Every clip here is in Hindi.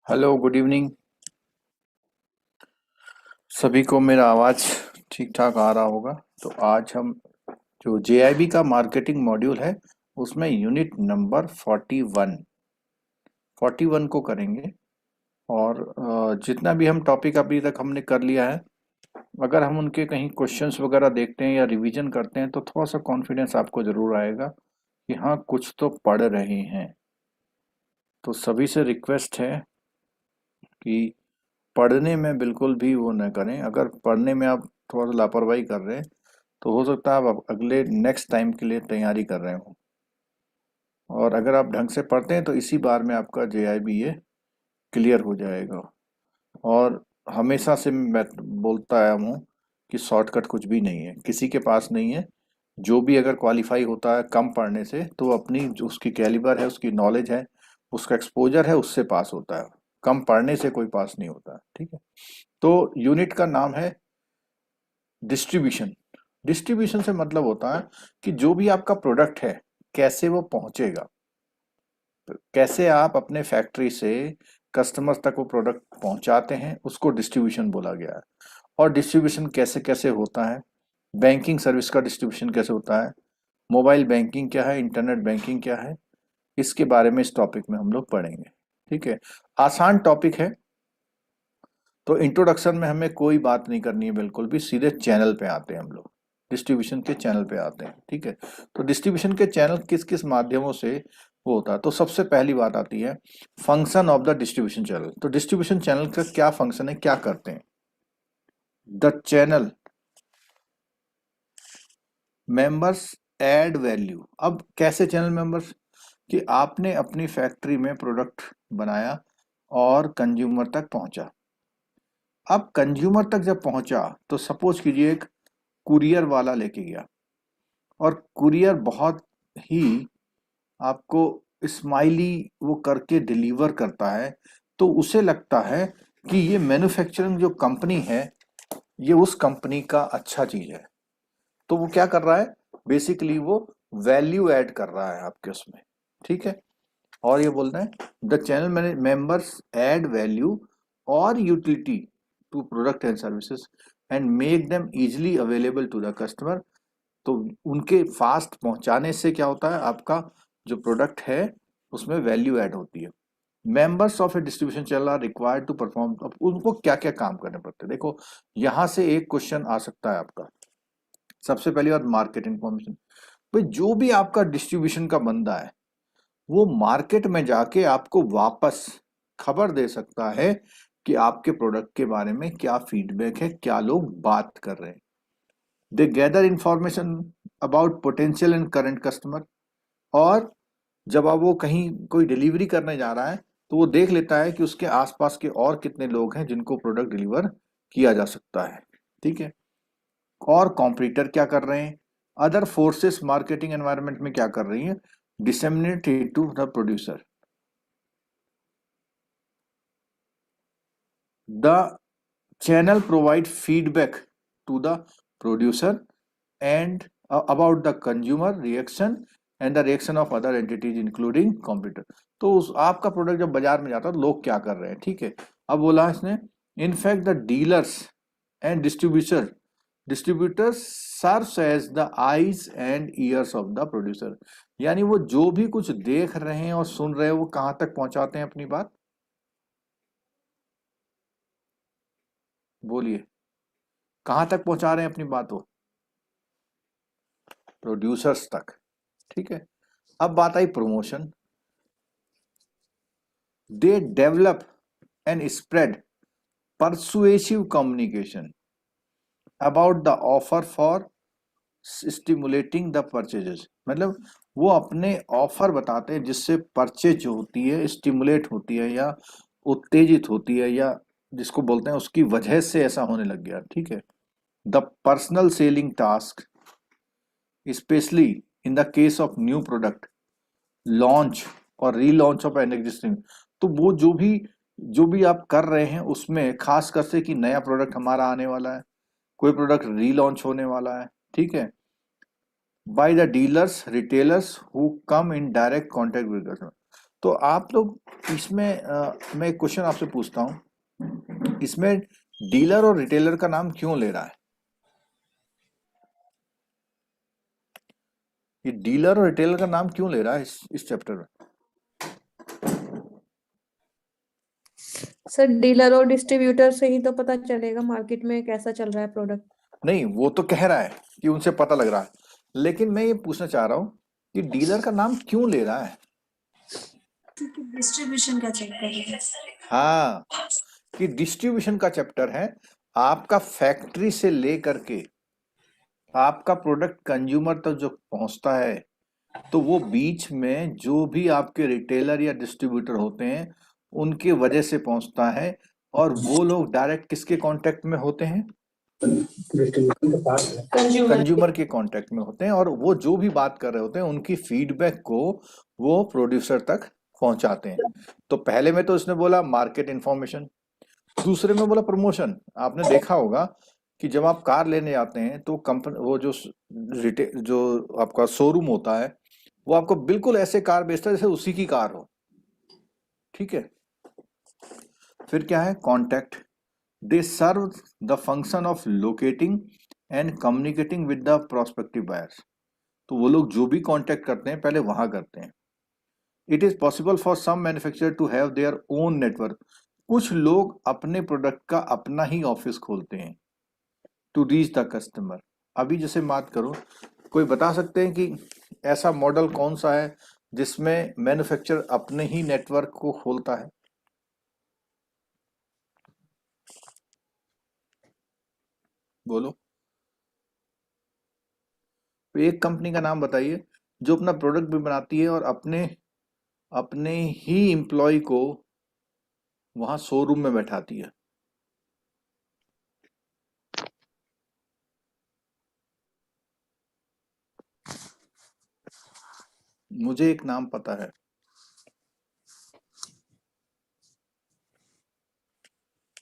Hello, good evening. सभी को मेरा आवाज़ ठीक ठाक आ रहा होगा। तो आज हम जो जेआईबी का मार्केटिंग मॉड्यूल है उसमें यूनिट नंबर 41 को करेंगे। और जितना भी हम टॉपिक अभी तक हमने कर लिया है, अगर हम उनके कहीं क्वेश्चंस वगैरह देखते हैं या रिवीजन करते हैं तो थोड़ा सा कॉन्फिडेंस आपको ज़रूर आएगा कि हाँ, कुछ तो पढ़ रहे हैं। तो सभी से रिक्वेस्ट है कि पढ़ने में बिल्कुल भी वो न करें। अगर पढ़ने में आप थोड़ा सा लापरवाही कर रहे हैं तो हो सकता है आप अगले नेक्स्ट टाइम के लिए तैयारी कर रहे हो। और अगर आप ढंग से पढ़ते हैं तो इसी बार में आपका जेआईबी ये क्लियर हो जाएगा। और हमेशा से मैं बोलता आया हूँ कि शॉर्टकट कुछ भी नहीं है, किसी के पास नहीं है। जो भी अगर क्वालिफाई होता है कम पढ़ने से तो वो अपनी जो उसकी कैलिबर है, उसकी नॉलेज है, उसका एक्सपोजर है, उससे पास होता है। कम पढ़ने से कोई पास नहीं होता है, ठीक है। तो यूनिट का नाम है डिस्ट्रीब्यूशन। डिस्ट्रीब्यूशन से मतलब होता है कि जो भी आपका प्रोडक्ट है कैसे वो पहुंचेगा, कैसे आप अपने फैक्ट्री से कस्टमर तक वो प्रोडक्ट पहुंचाते हैं, उसको डिस्ट्रीब्यूशन बोला गया है। और डिस्ट्रीब्यूशन कैसे कैसे होता है, बैंकिंग सर्विस का डिस्ट्रीब्यूशन कैसे होता है, मोबाइल बैंकिंग क्या है, इंटरनेट बैंकिंग क्या है, इसके बारे में इस टॉपिक में हम लोग पढ़ेंगे। ठीक है, आसान टॉपिक है। तो इंट्रोडक्शन में हमें कोई बात नहीं करनी है, बिल्कुल भी सीधे चैनल पे आते हैं हम लोग। डिस्ट्रीब्यूशन के चैनल पे आते हैं, ठीक है। तो डिस्ट्रीब्यूशन के चैनल किस किस माध्यमों से वो होता है, तो सबसे पहली बात आती है function of the distribution channel. तो डिस्ट्रीब्यूशन चैनल का क्या फंक्शन है, क्या करते हैं। The channel members add value. अब कैसे चैनल मेंबर्स, कि आपने अपनी फैक्ट्री में प्रोडक्ट बनाया और कंज्यूमर तक पहुंचा। अब कंज्यूमर तक जब पहुंचा तो सपोज कीजिए एक कुरियर वाला लेके गया, और कुरियर बहुत ही आपको स्माइली वो करके डिलीवर करता है। तो उसे लगता है कि ये मैन्युफैक्चरिंग जो कंपनी है ये उस कंपनी का अच्छा चीज है। तो वो क्या कर रहा है, बेसिकली वो वैल्यू ऐड कर रहा है आपके उसमें, ठीक है। और ये बोल रहे हैं the channel members add value और utility to product and services and make them easily available to the customer. तो उनके फास्ट पहुंचाने से क्या होता है, आपका जो प्रोडक्ट है उसमें वैल्यू ऐड होती है। Members of a distribution channel are required to perform. अब उनको क्या क्या काम करने पड़ते हैं, देखो यहां से एक क्वेश्चन आ सकता है आपका। सबसे पहली बात, मार्केट इंफॉर्मेशन। भाई जो भी आपका डिस्ट्रीब्यूशन का बंदा है वो मार्केट में जाके आपको वापस खबर दे सकता है कि आपके प्रोडक्ट के बारे में क्या फीडबैक है, क्या लोग बात कर रहे हैं। They gather information about potential and current customer. और जब आप वो कहीं कोई डिलीवरी करने जा रहा है तो वो देख लेता है कि उसके आसपास के और कितने लोग हैं जिनको प्रोडक्ट डिलीवर किया जा सकता है, ठीक है। और कॉम्पिटिटर क्या कर रहे हैं, अदर फोर्सेस मार्केटिंग एनवायरनमेंट में क्या कर रही है, disseminate to the producer. The channel provide feedback to the producer and about the consumer reaction and the reaction of other entities including competitor। तो उस आपका प्रोडक्ट जब बाजार में जाता है तो लोग क्या कर रहे हैं, ठीक है। अब बोला इसने in fact the dealers and distributors serves as the eyes and ears of the producer. यानी वो जो भी कुछ देख रहे हैं और सुन रहे हैं वो कहाँ तक पहुंचाते हैं अपनी बात, बोलिए कहाँ तक पहुंचा रहे हैं अपनी बात, वो प्रोड्यूसर्स तक, ठीक है। अब बात आई promotion. They develop and spread persuasive communication about the offer for stimulating the purchases. मतलब वो अपने ऑफर बताते हैं जिससे परचेज जो होती है स्टिमुलेट होती है या उत्तेजित होती है, या जिसको बोलते हैं उसकी वजह से ऐसा होने लग गया, ठीक है। The personal selling task specially in the case of new product launch और रीलॉन्च ऑफ एन एग्जिस्टिंग। तो वो जो भी आप कर रहे हैं उसमें खास कर से कि नया प्रोडक्ट हमारा आने वाला है, कोई प्रोडक्ट रीलॉन्च होने वाला है, ठीक है। By the dealers retailers who come in direct contact with customer. तो आप लोग इसमें मैं एक क्वेश्चन आपसे पूछता हूँ, इसमें डीलर और रिटेलर का नाम क्यों ले रहा है? ये डीलर और रिटेलर का नाम क्यों ले रहा है इस चैप्टर में? सर डीलर और डिस्ट्रीब्यूटर से ही तो पता चलेगा मार्केट में कैसा चल रहा है प्रोडक्ट। नहीं, वो तो कह रहा है कि उनसे पता लग रहा है, लेकिन मैं ये पूछना चाह रहा हूँ कि डीलर का नाम क्यों ले रहा है? क्योंकि डिस्ट्रीब्यूशन का चक्कर है। हाँ, कि डिस्ट्रीब्यूशन का चैप्टर है। आपका फैक्ट्री से लेकर के आपका प्रोडक्ट कंज्यूमर तक जो पहुंचता है, तो वो बीच में जो भी आपके रिटेलर या डिस्ट्रीब्यूटर होते हैं उनके वजह से पहुंचता है, और वो लोग डायरेक्ट किसके कांटेक्ट में होते हैं? कंज्यूमर के कांटेक्ट में होते हैं, और वो जो भी बात कर रहे होते हैं उनकी फीडबैक को वो प्रोड्यूसर तक पहुंचाते हैं। तो पहले में तो उसने बोला मार्केट इंफॉर्मेशन, दूसरे में बोला प्रमोशन। आपने देखा होगा कि जब आप कार लेने जाते हैं तो कंपनी वो जो आपका शोरूम होता है वो आपको बिल्कुल ऐसे कार बेचता है जैसे उसी की कार हो, ठीक है। फिर क्या है? Contact. They serve the function of locating and communicating with the prospective buyers. तो वो लोग जो भी कांटेक्ट करते हैं पहले वहां करते हैं। It is possible for some manufacturer to have their own network. कुछ लोग अपने प्रोडक्ट का अपना ही ऑफिस खोलते हैं टू रीच द कस्टमर। अभी जैसे बात करो, कोई बता सकते हैं कि ऐसा मॉडल कौन सा है जिसमें मैन्युफैक्चरर अपने ही नेटवर्क को खोलता है? बोलो, तो एक कंपनी का नाम बताइए जो अपना प्रोडक्ट भी बनाती है और अपने अपने ही एम्प्लॉय को वहां शोरूम में बैठाती है। मुझे एक नाम पता है।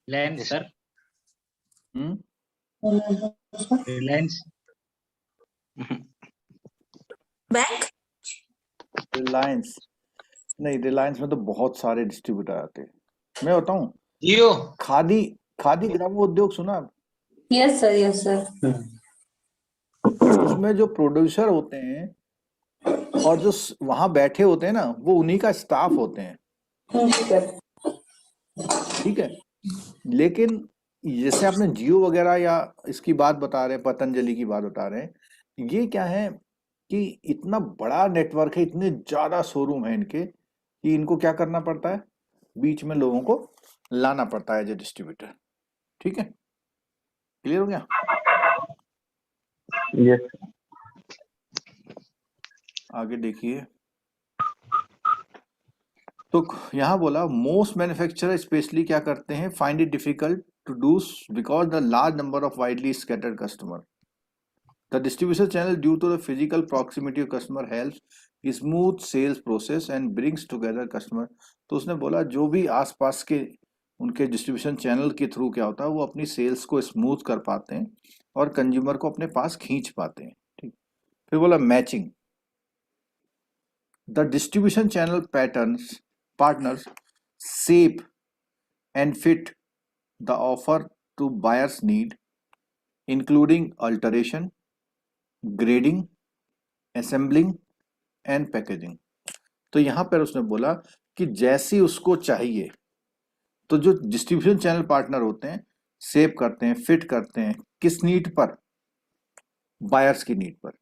रिलायंस सर। हम्म रिलायंस। बैंक। रिलायंस नहीं, रिलायंस में तो बहुत सारे डिस्ट्रीब्यूटर आते हैं। मैं बताऊं, जियो। खादी खादी ग्रामोद्योग सुना आप? Yes sir, yes sir. उसमें जो प्रोड्यूसर होते हैं और जो वहां बैठे होते हैं ना, वो उन्हीं का स्टाफ होते हैं, ठीक है। लेकिन जैसे आपने जियो वगैरह या इसकी बात बता रहे हैं, पतंजलि की बात बता रहे हैं, ये क्या है कि इतना बड़ा नेटवर्क है, इतने ज्यादा शोरूम है इनके, कि इनको क्या करना पड़ता है? बीच में लोगों को लाना पड़ता है एज ए डिस्ट्रीब्यूटर। ठीक है, क्लियर हो गया? यस। आगे देखिए, तो यहाँ बोला मोस्ट मैन्युफैक्चरर स्पेशली क्या करते हैं, find it difficult to do because the large number of widely scattered customer. The distribution channel due to the physical proximity of customer helps smooth sales process and brings together customer. तो उसने बोला जो भी आसपास के उनके डिस्ट्रीब्यूशन चैनल के थ्रू क्या होता है, वो अपनी सेल्स को स्मूथ कर पाते हैं और कंज्यूमर को अपने पास खींच पाते हैं, ठीक। फिर बोला matching. The distribution channel patterns partners shape and fit the offer to buyer's need, including alteration, grading, assembling and packaging। तो यहां पर उसने बोला कि जैसी उसको चाहिए, तो जो डिस्ट्रीब्यूशन चैनल पार्टनर होते हैं शेप करते हैं, फिट करते हैं, किस नीड पर? बायर्स की नीड पर।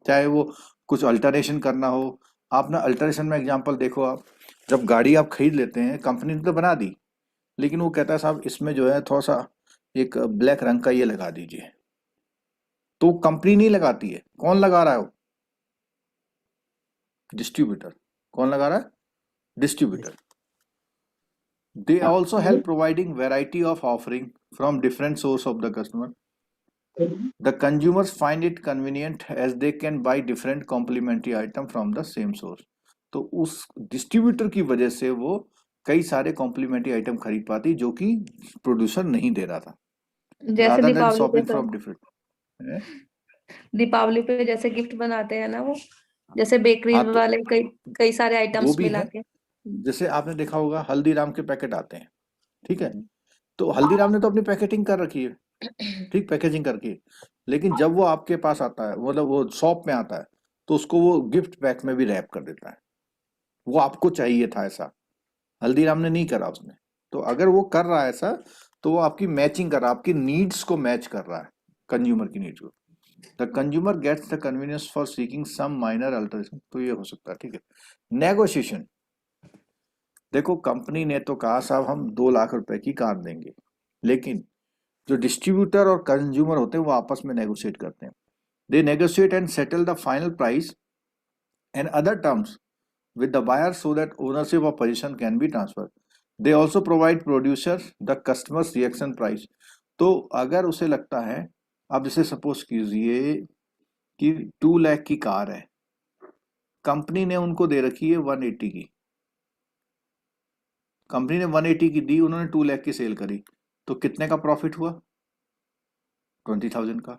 चाहे वो कुछ अल्टरेशन करना हो। आप ना अल्टरेशन में एग्जांपल देखो, आप जब गाड़ी आप खरीद लेते हैं, कंपनी ने तो बना दी, लेकिन वो कहता है साहब इसमें जो है थोड़ा सा एक ब्लैक रंग का ये लगा दीजिए, तो कंपनी नहीं लगाती है, कौन लगा रहा है? वो डिस्ट्रीब्यूटर। कौन लगा रहा है? Distributor. They also help providing variety of offering from different source of the customer. The consumers find it convenient as they can buy different complementary item from the same source. तो उस डिस्ट्रीब्यूटर की वजह से वो कई सारे कॉम्प्लीमेंट्री आइटम खरीद पाती जो कि प्रोड्यूसर नहीं दे रहा था, जैसे rather than दीपावली shopping पे from different। दीपावली पे जैसे गिफ्ट बनाते हैं ना, वो जैसे बेकरी हाँ, तो वाले कई कई सारे वो आइटम्स भी मिला है, के। जैसे आपने देखा होगा हल्दीराम के पैकेट आते हैं, ठीक है, तो हल्दीराम ने तो अपनी पैकेटिंग कर रखी है, ठीक, पैकेजिंग करके, लेकिन जब वो आपके पास आता है, मतलब वो शॉप में आता है, तो उसको वो गिफ्ट पैक में भी रैप कर देता है। वो आपको चाहिए था ऐसा, हल्दीराम ने नहीं करा उसने। तो अगर वो कर रहा है ऐसा, तो वो आपकी मैचिंग कर रहा है, आपकी नीड्स को मैच कर रहा है, कंज्यूमर की नीड्स को। The consumer gets the convenience for seeking some minor alteration, तो ये हो सकता है, ठीक है। नेगोशिएशन, देखो कंपनी ने तो कहा साहब हम 2 लाख रुपए की कार देंगे, लेकिन जो डिस्ट्रीब्यूटर और कंज्यूमर होते हैं वो आपस में नेगोशिएट करते हैं। दे negotiate and settle the final price and other terms with the buyer so that ownership of position can be transferred. They also provide producer the customer's reaction price. तो अगर उसे लगता है, आप जैसे सपोज कीजिए कि 2 लाख की कार है, कंपनी ने उनको दे रखी है 180 की, कंपनी ने 180 की दी, उन्होंने 2 लाख की सेल करी, तो कितने का प्रॉफिट हुआ? 20,000 का।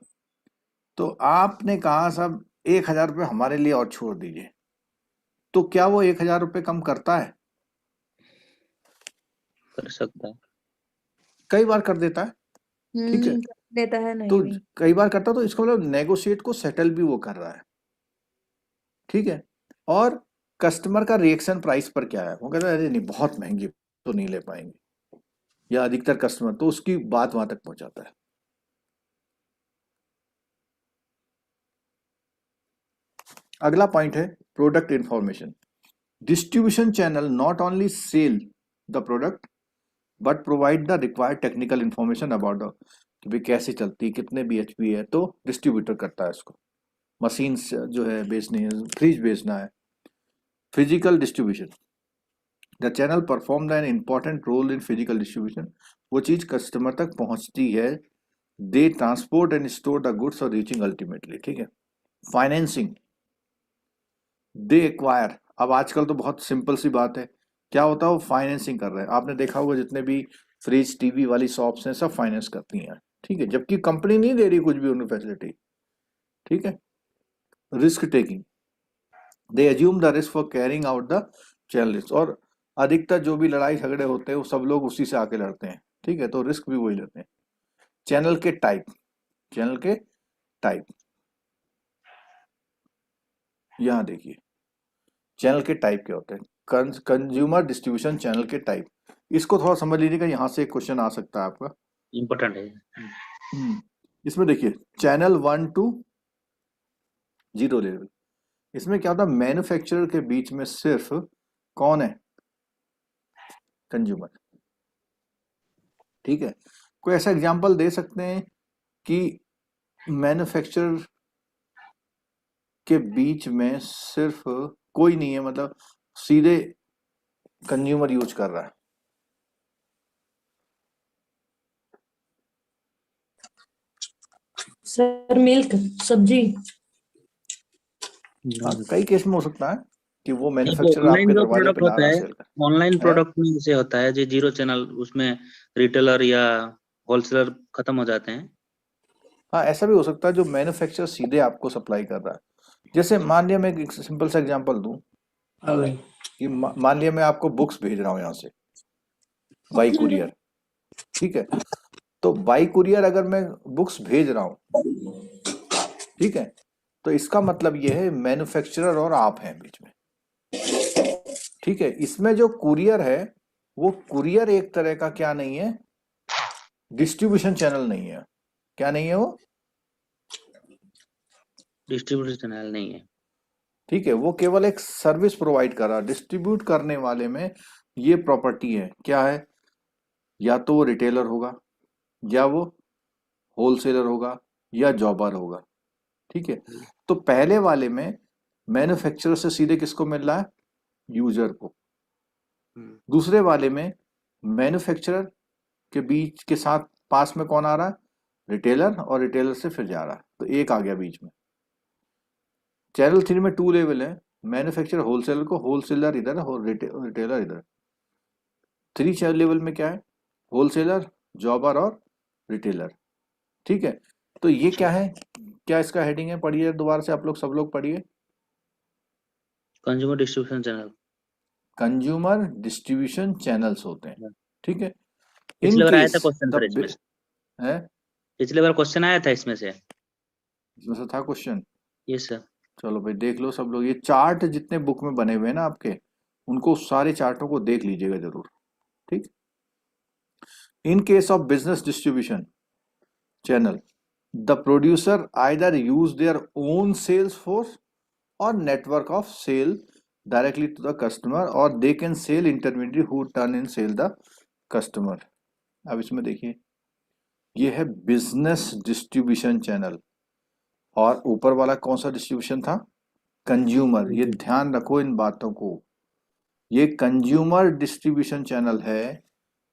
तो आपने कहा साहब 1,000 रुपये हमारे लिए और छोड़ दीजिए, तो क्या वो 1,000 रुपये कम करता है? कर सकता है। कई बार कर देता है, ठीक है, देता है नहीं तो भी। कई बार करता, तो इसका मतलब नेगोशिएट को सेटल भी वो कर रहा है, ठीक है। और कस्टमर का रिएक्शन प्राइस पर क्या है, वो कहता है अरे नहीं बहुत महंगी तो नहीं ले पाएंगे, या अधिकतर कस्टमर तो उसकी बात वहां तक पहुंचाता है। अगला पॉइंट है product information. Distribution channel not only sell the product but provide the required technical information about the, कि भाई कैसे चलती, कितने bhp है, तो डिस्ट्रीब्यूटर करता है इसको। मशीन जो है बेचनी है, फ्रिज बेचना है। Physical distribution, the channel perform an important role in physical distribution, वो चीज कस्टमर तक पहुंचती है। दे transport and store the goods और रीचिंग अल्टीमेटली, ठीक है। फाइनेंसिंग, दे एक्वायर, अब आजकल तो बहुत सिंपल सी बात है, क्या होता है वो फाइनेंसिंग कर रहे हैं। आपने देखा होगा जितने भी फ्रिज टीवी वाली शॉप्स हैं सब फाइनेंस करती हैं, ठीक है, जबकि कंपनी नहीं दे रही कुछ भी उन्हें फैसिलिटी, ठीक है। Risk taking, they assume the risk for carrying out the channel, और अधिकतर जो भी लड़ाई झगड़े होते हैं वो सब लोग उसी से आके लड़ते हैं, ठीक है, तो रिस्क भी वही लेते हैं। चैनल के टाइप, चैनल के टाइप, यहां देखिए चैनल के टाइप क्या होते हैं, कंज्यूमर डिस्ट्रीब्यूशन चैनल के टाइप, इसको थोड़ा समझ लीजिएगा, यहाँ से एक क्वेश्चन आ सकता है आपका, इम्पोर्टेंट है। इसमें देखिए चैनल 1 to 0 लेवल, इसमें क्या होता है, मैन्युफैक्चरर के बीच में सिर्फ कौन है, कंज्यूमर, ठीक है। कोई ऐसा एग्जांपल दे सकते हैं कि मैन्युफैक्चरर के बीच में सिर्फ कोई नहीं है, मतलब सीधे कंज्यूमर यूज कर रहा है? सर मिल्क सब्जी। हाँ, कई केस में हो सकता है कि वो मैन्युफैक्चरर ऑनलाइन आपके जो दरवाजे प्रोडक्ट पे ला होता रहा है है, सेल कर, ऑनलाइन है? प्रोडक्ट में जैसे होता है जो जीरो चैनल, उसमें रिटेलर या होलसेलर खत्म हो जाते हैं। हाँ, ऐसा भी हो सकता है जो मैन्युफैक्चरर सीधे आपको सप्लाई कर रहा है। जैसे मान लिया मैं एक सिंपल सा एग्जांपल दूं कि मान लिया मैं आपको बुक्स भेज रहा हूँ यहाँ से बाई कुरियर, ठीक है, तो बाई कुरियर अगर मैं बुक्स भेज रहा हूँ, ठीक है, तो इसका मतलब ये है मैन्युफैक्चरर और आप हैं बीच में, ठीक है। इसमें जो कुरियर है वो कुरियर एक तरह का क्या नहीं है, डिस्ट्रीब्यूशन चैनल नहीं है, क्या नहीं है वो, डिस्ट्रीब्यूटर चैनल नहीं है, ठीक है, वो केवल एक सर्विस प्रोवाइड कर रहा है। डिस्ट्रीब्यूट करने वाले में ये प्रॉपर्टी है, क्या है, या तो वो रिटेलर होगा, या वो होलसेलर होगा, या जॉबर होगा, ठीक है। तो पहले वाले में मैन्युफैक्चरर से सीधे किसको मिल रहा है, यूजर को। दूसरे वाले में मैन्युफैक्चरर के बीच के साथ पास में कौन आ रहा है, रिटेलर, और रिटेलर से फिर जा रहा है, तो एक आ गया बीच में। चैनल 3 में 2 लेवल है, मैन्युफैक्चरर होलसेलर को, होलसेलर इधर और रिटेलर इधर। 3 चैनल लेवल में क्या है, होलसेलर, जॉबर और रिटेलर, ठीक है। तो ये क्या है, क्या इसका हेडिंग है, पढ़िए दोबारा से आप लोग, सब लोग पढ़िए। Consumer distribution channel. Consumer distribution channels होते हैं, ठीक है। इन पिछले बार आया था केस क्वेश्चन सर इसमें से, है, पिछले बार क्वेश्चन आया था इसमें से। इसमें से था क्वेश्चन। Yes sir. चलो भाई देख लो सब लोग, ये चार्ट जितने बुक में बने हुए हैं ना आपके, उनको सारे चार्टों को देख लीजिएगा जरूर, ठीक। In case of business distribution channel, the producer either use their own sales force or network of sale directly to the customer, or they can sell intermediary who turn in sell the customer। अब इसमें देखिए, ये है बिजनेस डिस्ट्रीब्यूशन चैनल, और ऊपर वाला कौन सा डिस्ट्रीब्यूशन था? कंज्यूमर। ये ध्यान रखो इन बातों को, ये कंज्यूमर डिस्ट्रीब्यूशन चैनल है,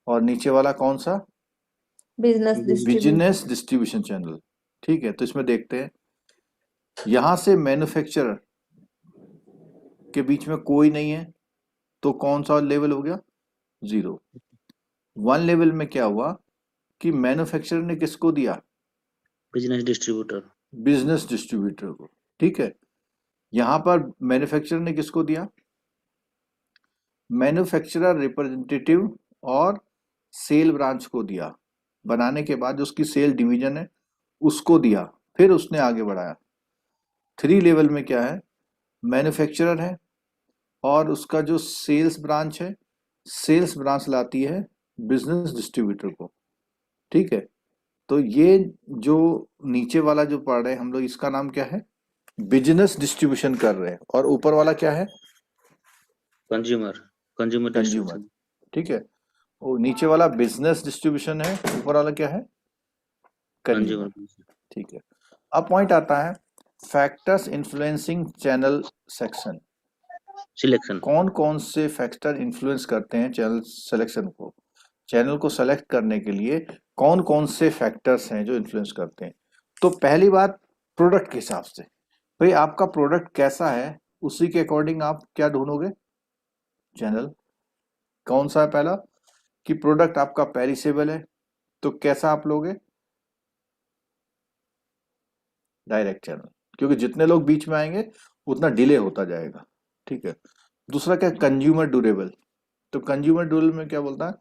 और नीचे वाला कौन सा? Business distribution. Business distribution channel, ठीक है। तो इसमें देखते हैं, यहां से मैन्युफैक्चरर के बीच में कोई नहीं है, तो कौन सा लेवल हो गया? 0। 1 लेवल में क्या हुआ कि मैन्युफैक्चरर ने किसको दिया? Business distributor. बिजनेस डिस्ट्रीब्यूटर को, ठीक है। यहां पर मैन्युफैक्चरर ने किसको दिया? मैन्युफैक्चरर रिप्रेजेंटेटिव और सेल ब्रांच को दिया, बनाने के बाद उसकी सेल डिवीजन है उसको दिया, फिर उसने आगे बढ़ाया। 3 लेवल में क्या है? मैन्युफैक्चरर है और उसका जो सेल्स ब्रांच है, सेल्स ब्रांच लाती है बिजनेस डिस्ट्रीब्यूटर को, ठीक है। तो ये जो नीचे वाला जो पढ़ रहे हैं हम लोग, इसका नाम क्या है? बिजनेस डिस्ट्रीब्यूशन कर रहे हैं। और ऊपर वाला क्या है? कंज्यूमर। कंज्यूमर कंज्यूमर, ठीक है। वो नीचे वाला बिजनेस डिस्ट्रीब्यूशन है, ऊपर वाला क्या है? कंज्यूमर, ठीक है। अब पॉइंट आता है factors influencing channel section. Selection. कौन कौन से फैक्टर इन्फ्लुएंस करते हैं चैनल सिलेक्शन को? चैनल को सेलेक्ट करने के लिए कौन कौन से फैक्टर्स हैं जो इन्फ्लुएंस करते हैं? तो पहली बात, प्रोडक्ट के हिसाब से, भाई आपका प्रोडक्ट कैसा है उसी के अकॉर्डिंग आप क्या ढूंढोगे? चैनल। कौन सा है? पहला कि प्रोडक्ट आपका पेरिसेबल है, तो कैसा आप लोगे? डायरेक्ट चैनल, क्योंकि जितने लोग बीच में आएंगे उतना डिले होता जाएगा, ठीक है। दूसरा क्या? Consumer durable. तो कंज्यूमर ड्यूरेबल में क्या बोलता है?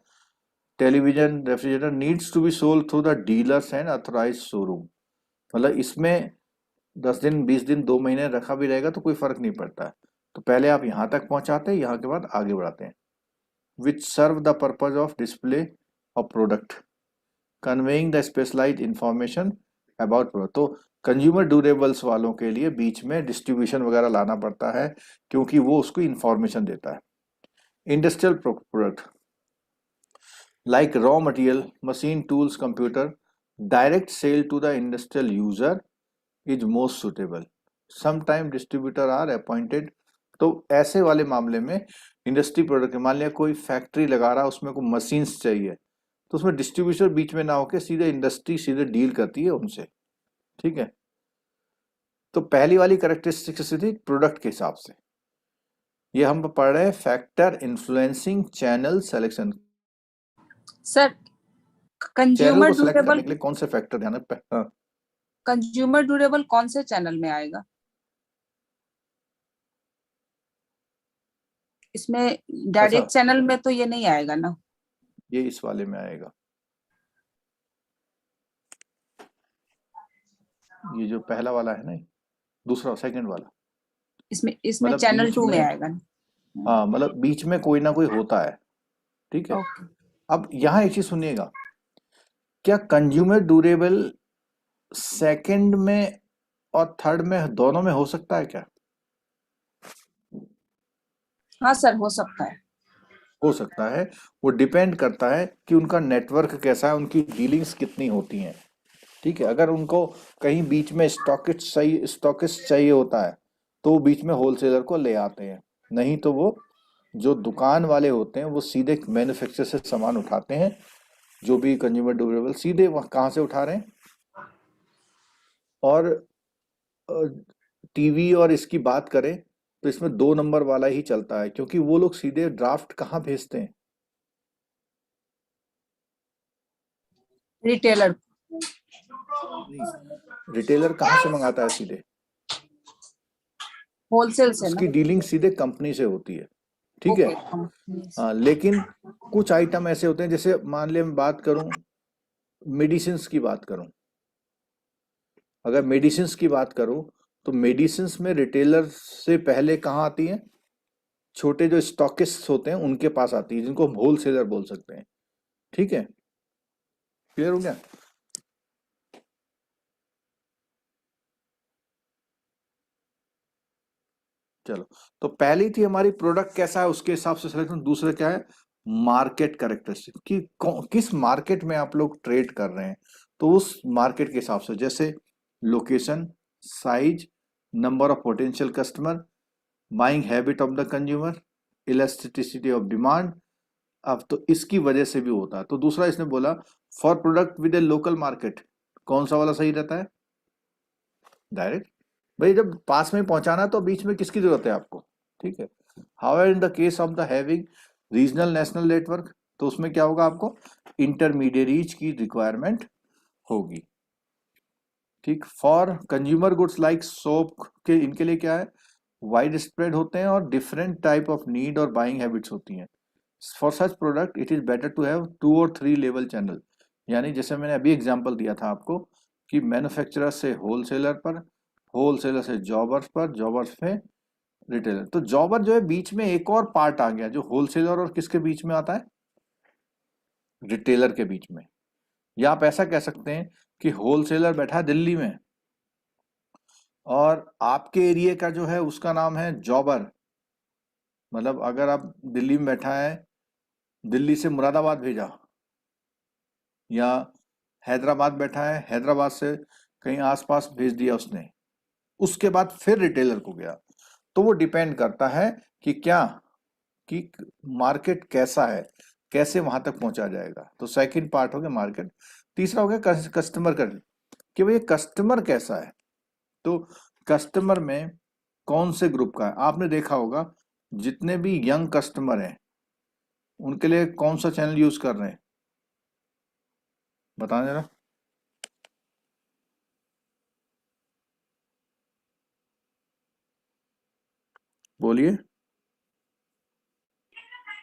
Television, refrigerator needs to be sold through the dealers and authorise showroom. मतलब इसमें 10 दिन, 20 दिन, 2 महीने रखा भी रहेगा तो कोई फर्क नहीं पड़ता है। तो पहले आप यहाँ तक पहुंचाते हैं, यहाँ के बाद आगे बढ़ाते हैं। विच serve the purpose of display of product, conveying the specialised information about product. तो कंज्यूमर ड्यूरेबल्स वालों के लिए बीच में डिस्ट्रीब्यूशन वगैरह लाना पड़ता है, क्योंकि वो उसको इंफॉर्मेशन देता है। Industrial product like raw material, machine tools, computer, direct sale to the industrial user is most suitable. Sometime distributor are appointed। तो ऐसे वाले मामले में इंडस्ट्री प्रोडक्ट, मान लिया कोई फैक्ट्री लगा रहा है, उसमें कोई मशीन्स चाहिए, तो उसमें डिस्ट्रीब्यूटर बीच में ना होके सीधे इंडस्ट्री सीधे डील करती है उनसे, ठीक है। तो पहली वाली कैरेक्टरिस्टिक्स थी प्रोडक्ट के हिसाब से। ये हम पढ़ रहे हैं factor influencing channel selection. Sir channel consumer को सिलेक्ट ड्यूरेबल, करने के लिए कौन से फैक्टर ध्यान में? हाँ, कंज्यूमर ड्यूरेबल कौन से चैनल में आएगा? इसमें डायरेक्ट चैनल में तो ये नहीं आएगा ना? ये इस वाले में आएगा, ये जो पहला वाला है ना, दूसरा सेकंड वाला, इसमें मतलब चैनल बीच 2 में में, आएगा ना? हाँ मतलब बीच में कोई ना कोई होता है, ठीक है। ओके। अब यहाँ एक चीज सुनिएगा, क्या कंज्यूमर ड्यूरेबल सेकंड में और थर्ड में दोनों में हो सकता है क्या? हाँ सर, हो सकता है। हो सकता है। वो डिपेंड करता है कि उनका नेटवर्क कैसा है, उनकी डीलिंग्स कितनी होती हैं, ठीक है। अगर उनको कहीं बीच में स्टॉकिस्ट चाहिए होता है तो वो बीच में होलसेलर को ले आते हैं, नहीं तो वो जो दुकान वाले होते हैं वो सीधे मैन्युफैक्चरर से सामान उठाते हैं। जो भी कंज्यूमर ड्यूरेबल सीधे वहाँ कहाँ से उठा रहे हैं? और टीवी और इसकी बात करें तो इसमें 2 नंबर वाला ही चलता है, क्योंकि वो लोग सीधे ड्राफ्ट कहाँ भेजते हैं? रिटेलर। रिटेलर कहाँ से मंगाता है? सीधे होलसेल से ना? उसकी डीलिंग सीधे कंपनी से होती है, ठीक है। ओके लेकिन कुछ आइटम ऐसे होते हैं, जैसे मान लिया मैं बात करूं, मेडिसिन्स की बात करूं, अगर मेडिसिन्स की बात करूं तो मेडिसिन्स में रिटेलर से पहले कहाँ आती है? छोटे जो स्टॉकिस्ट होते हैं उनके पास आती है, जिनको हम होलसेलर बोल सकते हैं। ठीक है, क्लियर हो गया? चलो, तो पहली थी हमारी प्रोडक्ट कैसा है उसके हिसाब से सिलेक्शन। दूसरा क्या है? मार्केट कैरेक्टरिस्टिक, कि किस मार्केट में आप लोग ट्रेड कर रहे हैं, तो उस मार्केट के हिसाब से, जैसे location, size, number of potential customer, buying habit of the consumer, elasticity of demand. अब तो इसकी वजह से भी होता है। तो दूसरा इसने बोला for product with A local market, कौन सा वाला सही रहता है? डायरेक्ट। भाई जब पास में पहुंचाना तो बीच में किसकी जरूरत है आपको? ठीक है। However in the case of the having regional national network, तो उसमें क्या होगा? आपको इंटरमीडिएरीज की रिक्वायरमेंट होगी। ठीक। For consumer goods like soap के, इनके लिए क्या है? वाइड स्प्रेड होते हैं और डिफरेंट टाइप ऑफ नीड और बाइंग हैबिट्स होती हैं। For such product it is better to have 2 और 3 लेवल चैनल। यानी जैसे मैंने अभी एग्जांपल दिया था आपको कि मैन्युफैक्चरर से होलसेलर पर, होलसेलर से जॉबर्स पर, जॉबर्स पे रिटेलर। तो जॉबर जो है बीच में एक और पार्ट आ गया जो होलसेलर और किसके बीच में आता है? रिटेलर के बीच में। या आप ऐसा कह सकते हैं कि होलसेलर बैठा है दिल्ली में और आपके एरिया का जो है उसका नाम है जॉबर। मतलब अगर आप दिल्ली में बैठा है, दिल्ली से मुरादाबाद भेजा, या हैदराबाद बैठा है, हैदराबाद से कहीं आसपास भेज दिया उसने, उसके बाद फिर रिटेलर को गया। तो वो डिपेंड करता है कि क्या, कि मार्केट कैसा है, कैसे वहां तक पहुंचा जाएगा। तो सेकंड पार्ट हो गया मार्केट। तीसरा हो गया कस्टमर का, कि भाई कस्टमर कैसा है। तो कस्टमर में कौन से ग्रुप का है? आपने देखा होगा जितने भी यंग कस्टमर हैं उनके लिए कौन सा चैनल यूज कर रहे हैं? बताएं जरा। बोलिए।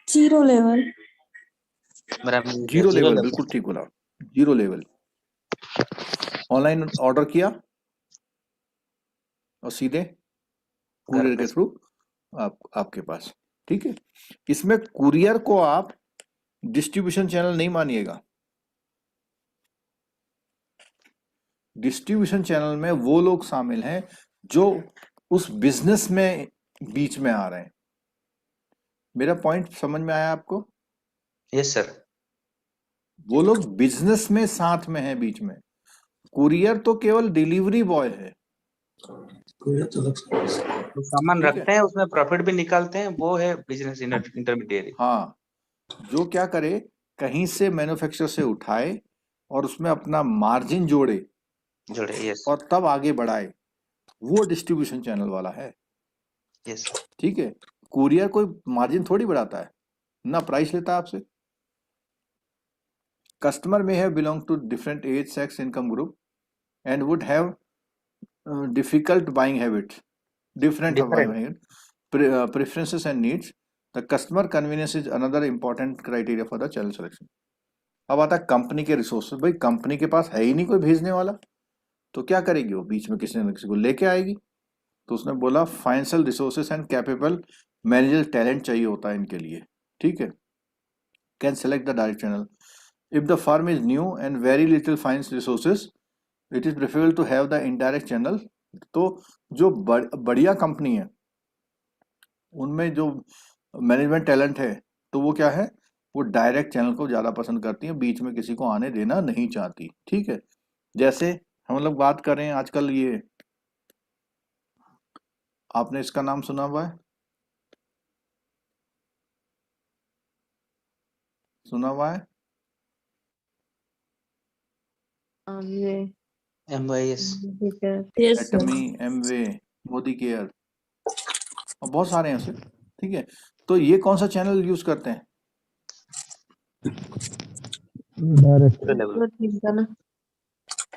Zero level. जीरो लेवल, बिल्कुल ठीक बोला, जीरो लेवल। ऑनलाइन ऑर्डर किया और सीधे कुरियर के थ्रू आपके पास। ठीक है। इसमें कुरियर को आप डिस्ट्रीब्यूशन चैनल नहीं मानिएगा। डिस्ट्रीब्यूशन चैनल में वो लोग शामिल हैं जो उस बिजनेस में बीच में आ रहे हैं। मेरा पॉइंट समझ में आया आपको? Yes sir. वो लोग बिजनेस में साथ में हैं बीच में। कुरियर तो केवल डिलीवरी बॉय है। तो सामान ठीक है। रखते हैं, उसमें प्रॉफिट भी निकालते हैं, वो है बिजनेस इंटरमीडिएरी। हाँ, जो क्या करे, कहीं से मैन्युफैक्चर से उठाए और उसमें अपना मार्जिन जोड़े जोड़े। यस और तब आगे बढ़ाए, वो डिस्ट्रीब्यूशन चैनल वाला है। यस। ठीक है। कुरियर कोई मार्जिन थोड़ी बढ़ाता है, ना प्राइस लेता है आपसे। Customer may have belong to different age, sex, income group and would have difficult buying habits, different of buying habits, preferences and needs. The customer convenience is another important criteria for the channel selection. अब आता है कंपनी के रिसोर्सेज। भाई कंपनी के पास है ही नहीं कोई भेजने वाला, तो क्या करेगी वो? बीच में किसी न किसी को लेके आएगी। तो उसने बोला financial resources and capable manager talent चाहिए होता है इनके लिए। ठीक है। Can select the direct channel. If the firm is new and very little finance resources, it is preferable to have the indirect channel. तो जो बढ़िया कंपनी है उनमें जो मैनेजमेंट टैलेंट है, तो वो क्या है, वो डायरेक्ट चैनल को ज्यादा पसंद करती है, बीच में किसी को आने देना नहीं चाहती। ठीक है। जैसे हम लोग बात कर रहे हैं आजकल, ये आपने इसका नाम सुना हुआ है? सुना हुआ है? MYS। Yes sir. एटमी, Amway, Modi care और बहुत सारे हैं ऐसे। ठीक है। तो ये कौन सा चैनल यूज करते हैं?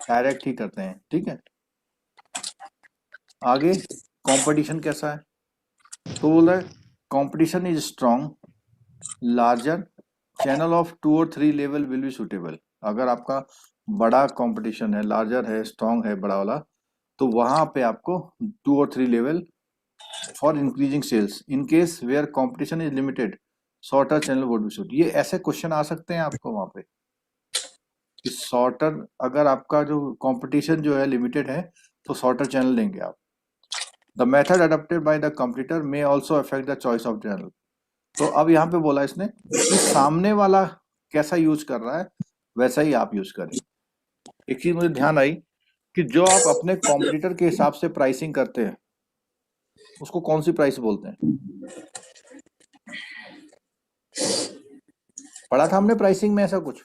डायरेक्ट ही करते हैं। ठीक है। आगे कंपटीशन कैसा है? तो बोल रहा है competition is strong, larger channel of 2 or 3 level will be suitable. अगर आपका बड़ा कंपटीशन है, लार्जर है, स्ट्रॉन्ग है, बड़ा वाला, तो वहां पे आपको 2 और 3 level for increasing sales. In case where competition is limited, shorter channel would be suit. ये ऐसे क्वेश्चन आ सकते हैं आपको वहां पे कि शॉर्टर, अगर आपका जो कंपटीशन जो है लिमिटेड है तो शॉर्टर चैनल लेंगे आप. The method adopted by the competitor may also affect the choice of channel. तो अब यहाँ पे बोला इसने कि सामने वाला कैसा यूज कर रहा है वैसा ही आप यूज करें. एक चीज मुझे ध्यान आई कि जो आप अपने कॉम्पिटिटर के हिसाब से प्राइसिंग करते हैं उसको कौन सी प्राइस बोलते हैं? पढ़ा था हमने प्राइसिंग में ऐसा कुछ?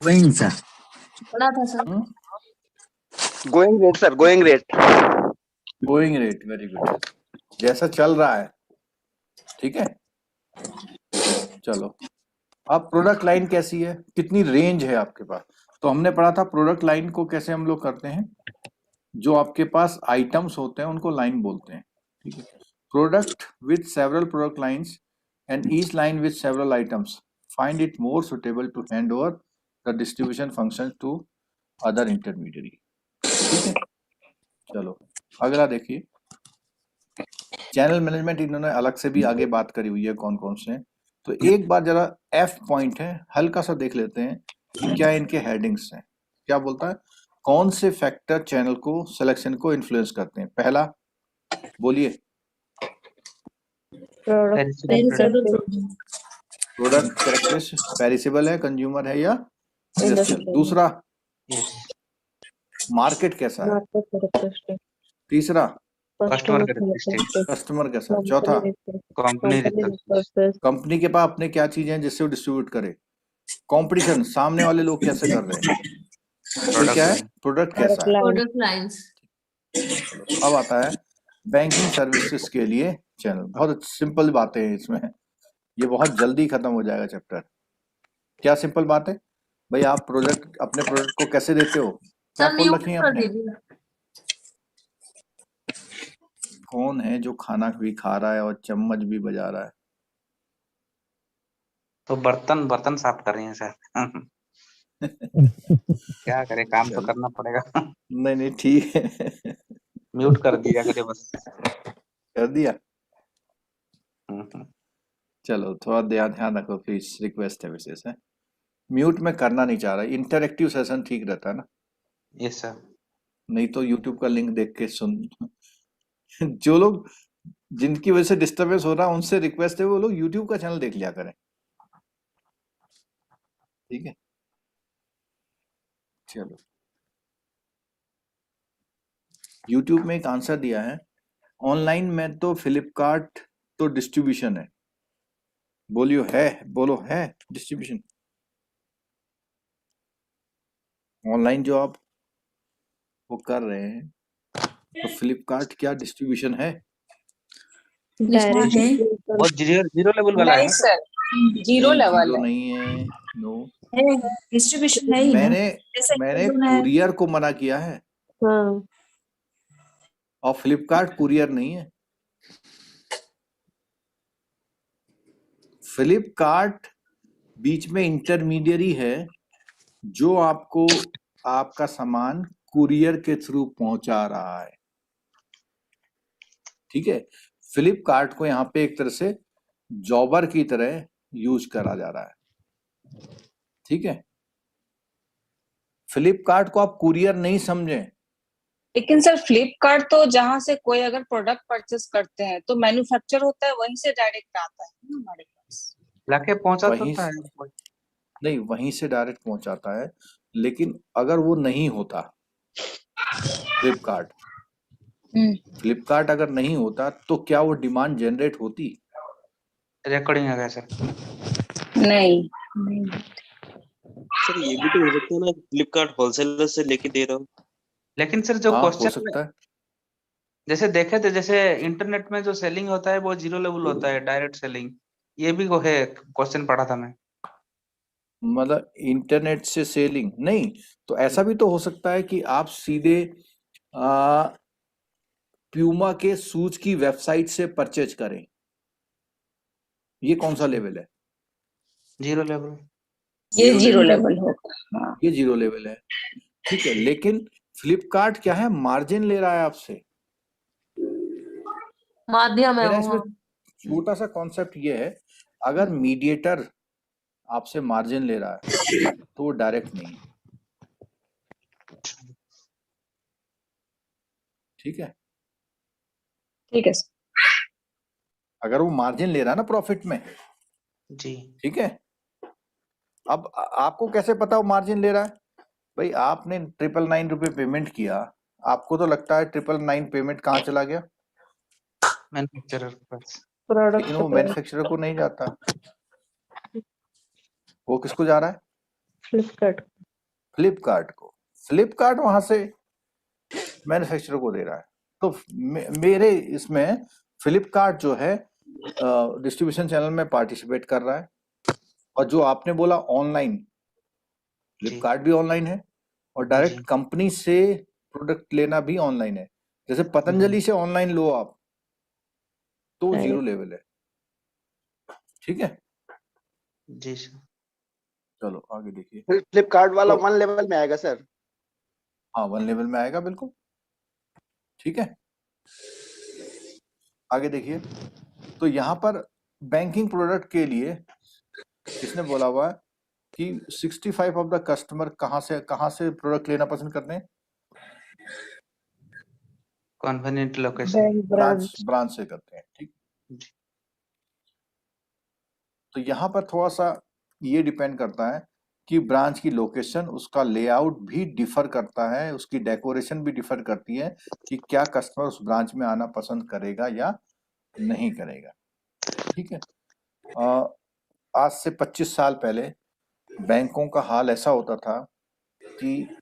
गोइंग सर, पढ़ा था sir. Going rate sir, going rate. Going rate, very good. जैसा चल रहा है, ठीक है. चलो, अब प्रोडक्ट लाइन कैसी है, कितनी रेंज है आपके पास. तो हमने पढ़ा था प्रोडक्ट लाइन को कैसे हम लोग करते हैं. जो आपके पास आइटम्स होते हैं उनको लाइन बोलते हैं, ठीक है. Product with several product lines and each line with several items find it more suitable to hand over the distribution function to other intermediary. ठीक है. चलो अगला देखिए. चैनल मैनेजमेंट इन्होंने अलग से भी आगे बात करी हुई है कौन कौन से. तो एक बार जरा एफ पॉइंट है, हल्का सा देख लेते हैं कि क्या इनके हेडिंग्स हैं. क्या बोलता है, कौन से फैक्टर चैनल को सिलेक्शन को इन्फ्लुएंस करते हैं. पहला बोलिए. प्रोडक्ट प्रोडक्ट कैरेक्टरिस्टिक पेरिसेबल है, कंज्यूमर है या इंडस्ट्रियल. दूसरा मार्केट कैसा है. Market characteristic. तीसरा कस्टमर कैरेक्टरिस्टिक, कस्टमर कैसा है. चौथा कंपनी कंपनी के पास अपने क्या चीजें हैं जिससे वो डिस्ट्रीब्यूट करे. कंपटीशन, सामने वाले लोग कैसे कर रहे हैं. फिर क्या है, प्रोडक्ट कैसा है. Product lines. अब आता है बैंकिंग सर्विसेज के लिए चैनल. बहुत सिंपल बातें हैं इसमें, ये बहुत जल्दी खत्म हो जाएगा चैप्टर. क्या सिंपल बात है भाई, आप प्रोडक्ट, अपने प्रोडक्ट को कैसे देते हो, क्या सर खोल म्यूट रखे हैं कर अपने. दीजिए। कौन है जो खाना भी खा रहा है और चम्मच भी बजा रहा है. तो बर्तन बर्तन साफ कर रही हैं सर. क्या करें, काम तो चलो. करना पड़ेगा. नहीं नहीं ठीक है. म्यूट कर दिया करिए बस. कर दिया. चलो थोड़ा ध्यान रखो प्लीज, रिक्वेस्ट है विशेष है. म्यूट में करना नहीं चाह रहा. इंटरेक्टिव सेशन ठीक रहता है ना. Yes sir. नहीं तो यूट्यूब का लिंक देख के सुन. जो लोग, जिनकी वजह से डिस्टरबेंस हो रहा है उनसे रिक्वेस्ट है वो लोग यूट्यूब का चैनल देख लिया करें. ठीक है. चलो, यूट्यूब में एक आंसर दिया है, ऑनलाइन में तो फ्लिपकार्ट तो डिस्ट्रीब्यूशन है. बोलियो है, बोलो है डिस्ट्रीब्यूशन. ऑनलाइन जो आप वो कर रहे हैं तो फ्लिपकार्ट क्या डिस्ट्रीब्यूशन है. डायरेक्ट है। वो जीरो लेवल वाला है नहीं सर, जीरो लेवल जीरो है। नहीं है. नो, डिस्ट्रीब्यूशन है ही ना. मैंने जैसे मैंने Amazon है. कुरियर को मना किया है हाँ. और फ्लिपकार्ट कुरियर नहीं है. फ्लिपकार्ट बीच में इंटरमीडियरी है जो आपको आपका सामान कुरियर के थ्रू पहुंचा रहा है. ठीक है. फ्लिपकार्ट को यहाँ पे एक तरह से जॉबर की तरह यूज करा जा रहा है. ठीक है. फ्लिपकार्ट को आप कुरियर नहीं समझें. लेकिन सर फ्लिपकार्ट तो जहाँ से कोई अगर प्रोडक्ट परचेस करते हैं तो मैन्युफैक्चर होता है, वहीं से डायरेक्ट आता है ना हमारे पास. लाके पहुंचा वहीं तो है. नहीं, वहीं से डायरेक्ट पहुंचाता है. लेकिन अगर वो नहीं होता फ्लिपकार्ट अगर नहीं होता तो क्या वो डिमांड जनरेट होती. रिकॉर्डिंग आ गया सर. नहीं. सर ये भी तो हो सकता है ना, फ्लिपकार्ट होलसेलर से लेके दे रहा हूँ. लेकिन सर जो हाँ, हो क्वेश्चन सकता है. जैसे देखे थे, जैसे इंटरनेट में जो सेलिंग होता है वो जीरो लेवल होता है, डायरेक्ट सेलिंग. ये भी है क्वेश्चन पढ़ा था मैं. मतलब इंटरनेट से सेलिंग नहीं, तो ऐसा भी तो हो सकता है कि आप सीधे प्यूमा के शूज की वेबसाइट से परचेज करें, ये कौन सा लेवल है? Zero level. ये जीरो जीरो लेवल, लेवल होगा। हाँ, ये जीरो लेवल है, ठीक है। लेकिन फ्लिपकार्ट क्या है, मार्जिन ले रहा है आपसे। माध्यम है मेरा वो। इसमें हाँ। छोटा सा कॉन्सेप्ट ये है, अगर मीडिएटर आपसे मार्जिन ले रहा है तो वो डायरेक्ट नहीं है, ठीक है। ठीक है सर। अगर वो मार्जिन ले रहा है ना प्रॉफिट में, जी। ठीक है। अब आपको कैसे पता वो मार्जिन ले रहा है? भाई आपने 999 रुपए पेमेंट किया, आपको तो लगता है 999 पेमेंट कहाँ चला गया, मैन्युफैक्चरर के पास। प्रोडक्ट लेकिन वो मैन्युफैक्चरर को नहीं जाता, वो किसको जा रहा है? फ्लिपकार्ट। फ्लिपकार्ट को। फ्लिपकार्ट वहां से मैन्युफैक्चरर को दे रहा है। तो मेरे इसमें फ्लिपकार्ट जो है डिस्ट्रीब्यूशन चैनल में पार्टिसिपेट कर रहा है। और जो आपने बोला ऑनलाइन, फ्लिपकार्ट भी ऑनलाइन है और डायरेक्ट जी। कंपनी से प्रोडक्ट लेना भी ऑनलाइन है। जैसे पतंजलि से ऑनलाइन लो आप तो Right. जीरो लेवल है, ठीक है। जी सर। चलो आगे देखिए। फ्लिपकार्ट वाला तो- 1 लेवल में आएगा सर। हाँ 1 लेवल में आएगा, बिल्कुल ठीक है। आगे देखिए, तो यहाँ पर बैंकिंग प्रोडक्ट के लिए किसने बोला हुआ है कि 65 ऑफ द कस्टमर कहाँ से प्रोडक्ट लेना पसंद करते हैं? Convenient location. ब्रांच से करते हैं, ठीक। तो यहाँ पर थोड़ा सा ये डिपेंड करता है कि ब्रांच की लोकेशन, उसका लेआउट भी डिफर करता है, उसकी डेकोरेशन भी डिफर करती है कि क्या कस्टमर उस ब्रांच में आना पसंद करेगा या नहीं करेगा, ठीक है। आज से 25 साल पहले बैंकों का हाल ऐसा होता था कि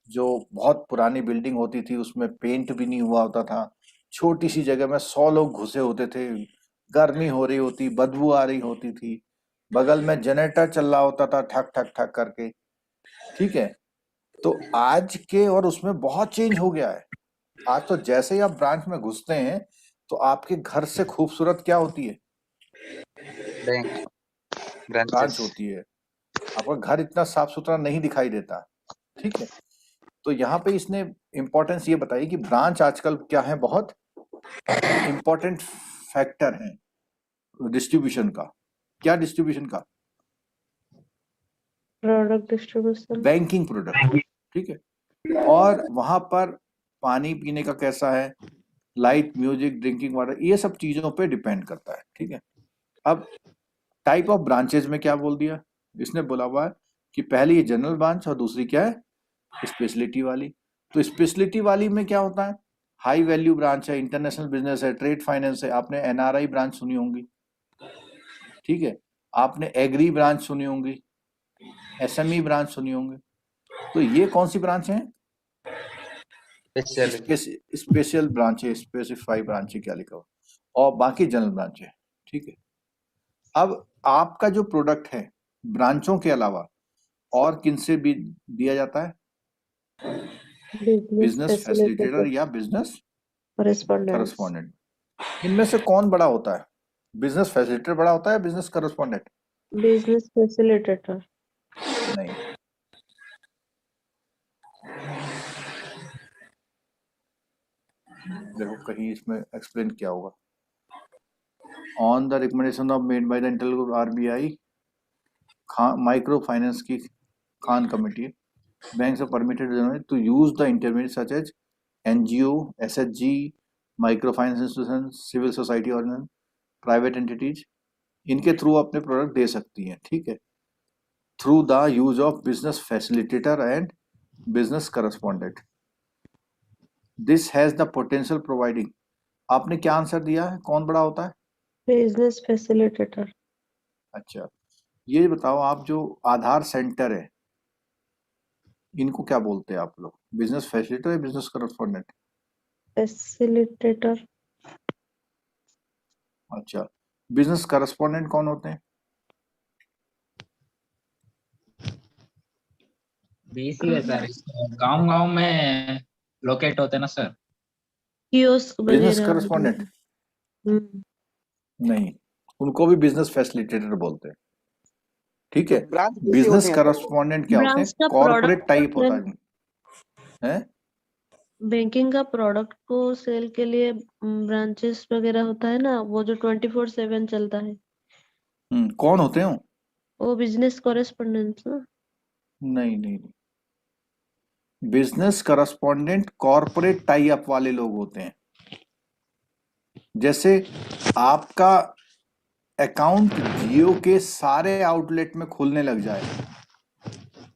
जो बहुत पुरानी बिल्डिंग होती थी उसमें पेंट भी नहीं हुआ होता था, छोटी सी जगह में 100 लोग घुसे होते थे, गर्मी हो रही होती, बदबू आ रही होती थी, बगल में जनरेटर चल रहा होता था ठक ठक ठक करके, ठीक है। तो आज के और उसमें बहुत चेंज हो गया है। आज तो जैसे ही आप ब्रांच में घुसते हैं तो आपके घर से खूबसूरत क्या होती है? Bank, branch branches. होती है। आपका घर इतना साफ सुथरा नहीं दिखाई देता, ठीक है। तो यहाँ पे इसने इम्पोर्टेंस ये बताई कि ब्रांच आजकल क्या है, बहुत इम्पोर्टेंट फैक्टर है डिस्ट्रीब्यूशन का। क्या डिस्ट्रीब्यूशन का? Product distribution. बैंकिंग प्रोडक्ट, ठीक है। और वहां पर पानी पीने का कैसा है, लाइट, म्यूजिक, ड्रिंकिंग वाटर, ये सब चीजों पे डिपेंड करता है, ठीक है। अब टाइप ऑफ ब्रांचेज में क्या बोल दिया इसने, बोला हुआ है कि पहली ये जनरल ब्रांच और दूसरी क्या है, स्पेशलिटी वाली। तो स्पेशलिटी वाली में क्या होता है, हाई वैल्यू ब्रांच है, इंटरनेशनल बिजनेस है, ट्रेड फाइनेंस है। आपने एनआरआई ब्रांच सुनी होंगी, ठीक है। आपने एग्री ब्रांच सुनी होंगी, एसएमई ब्रांच सुनी होंगी। तो ये कौन सी ब्रांच है? स्पेशल ब्रांच है, स्पेसिफाई ब्रांच है, क्या लिखा हुआ, और बाकी जनरल ब्रांच है, ठीक है। अब आपका जो प्रोडक्ट है ब्रांचों के अलावा और किन से भी दिया जाता है? बिजनेस फैसिलिटेटर या बिजनेस करस्पॉन्डेंट। इनमें से कौन बड़ा होता है? बिजनेस फैसिलिटेटर बड़ा होता है, बिजनेस करस्पॉन्डेंट? Business facilitator. नहीं, देखो कहीं इसमें एक्सप्लेन किया होगा। On the recommendation of made by the intellectual RBI micro finance की Khan committee, banks are permitted to use the intermediaries such as NGO, SHG, microfinance institutions, civil society और private entities, इनके थ्रू अपने प्रोडक्ट दे सकती हैं, ठीक है, through the use of business facilitator and business correspondent. This has the potential providing. आपने क्या आंसर दिया है, कौन बड़ा होता है? Business facilitator. अच्छा, ये बताओ आप, जो आधार सेंटर है इनको क्या बोलते हैं आप लोग, बिजनेस फैसिलिटेटर या बिजनेस करस्पॉन्डेंट? फैसिलिटेटर। अच्छा, बिजनेस करस्पॉन्डेंट कौन होते हैं? बीसी है सर, गांव गांव में लोकेट होते हैं ना सर। कियोस्क बिजनेस वगैरह करस्पॉन्डेंट हम्म, नहीं, उनको भी बिजनेस फैसिलिटेटर बोलते हैं। ठीक तो है, ब्रांच कैसे बिजनेस होते हैं सर? करस्पॉन्डेंट क्या होते हैं? ब्रांच का कॉर्पोरेट टाइप प्रोडक्ट होता है। बैंकिंग का प्रोडक्ट को सेल के लिए ब्रांचेस वगैरह होता है ना, वो जो 24/7 चलता है, कौन होते हैं वो? वो बिजनेस कॉरेस्पोंडेंट ना। नहीं नहीं नहीं, business correspondent corporate tie up वाले लोग होते हैं। जैसे आपका अकाउंट जियो के सारे आउटलेट में खुलने लग जाए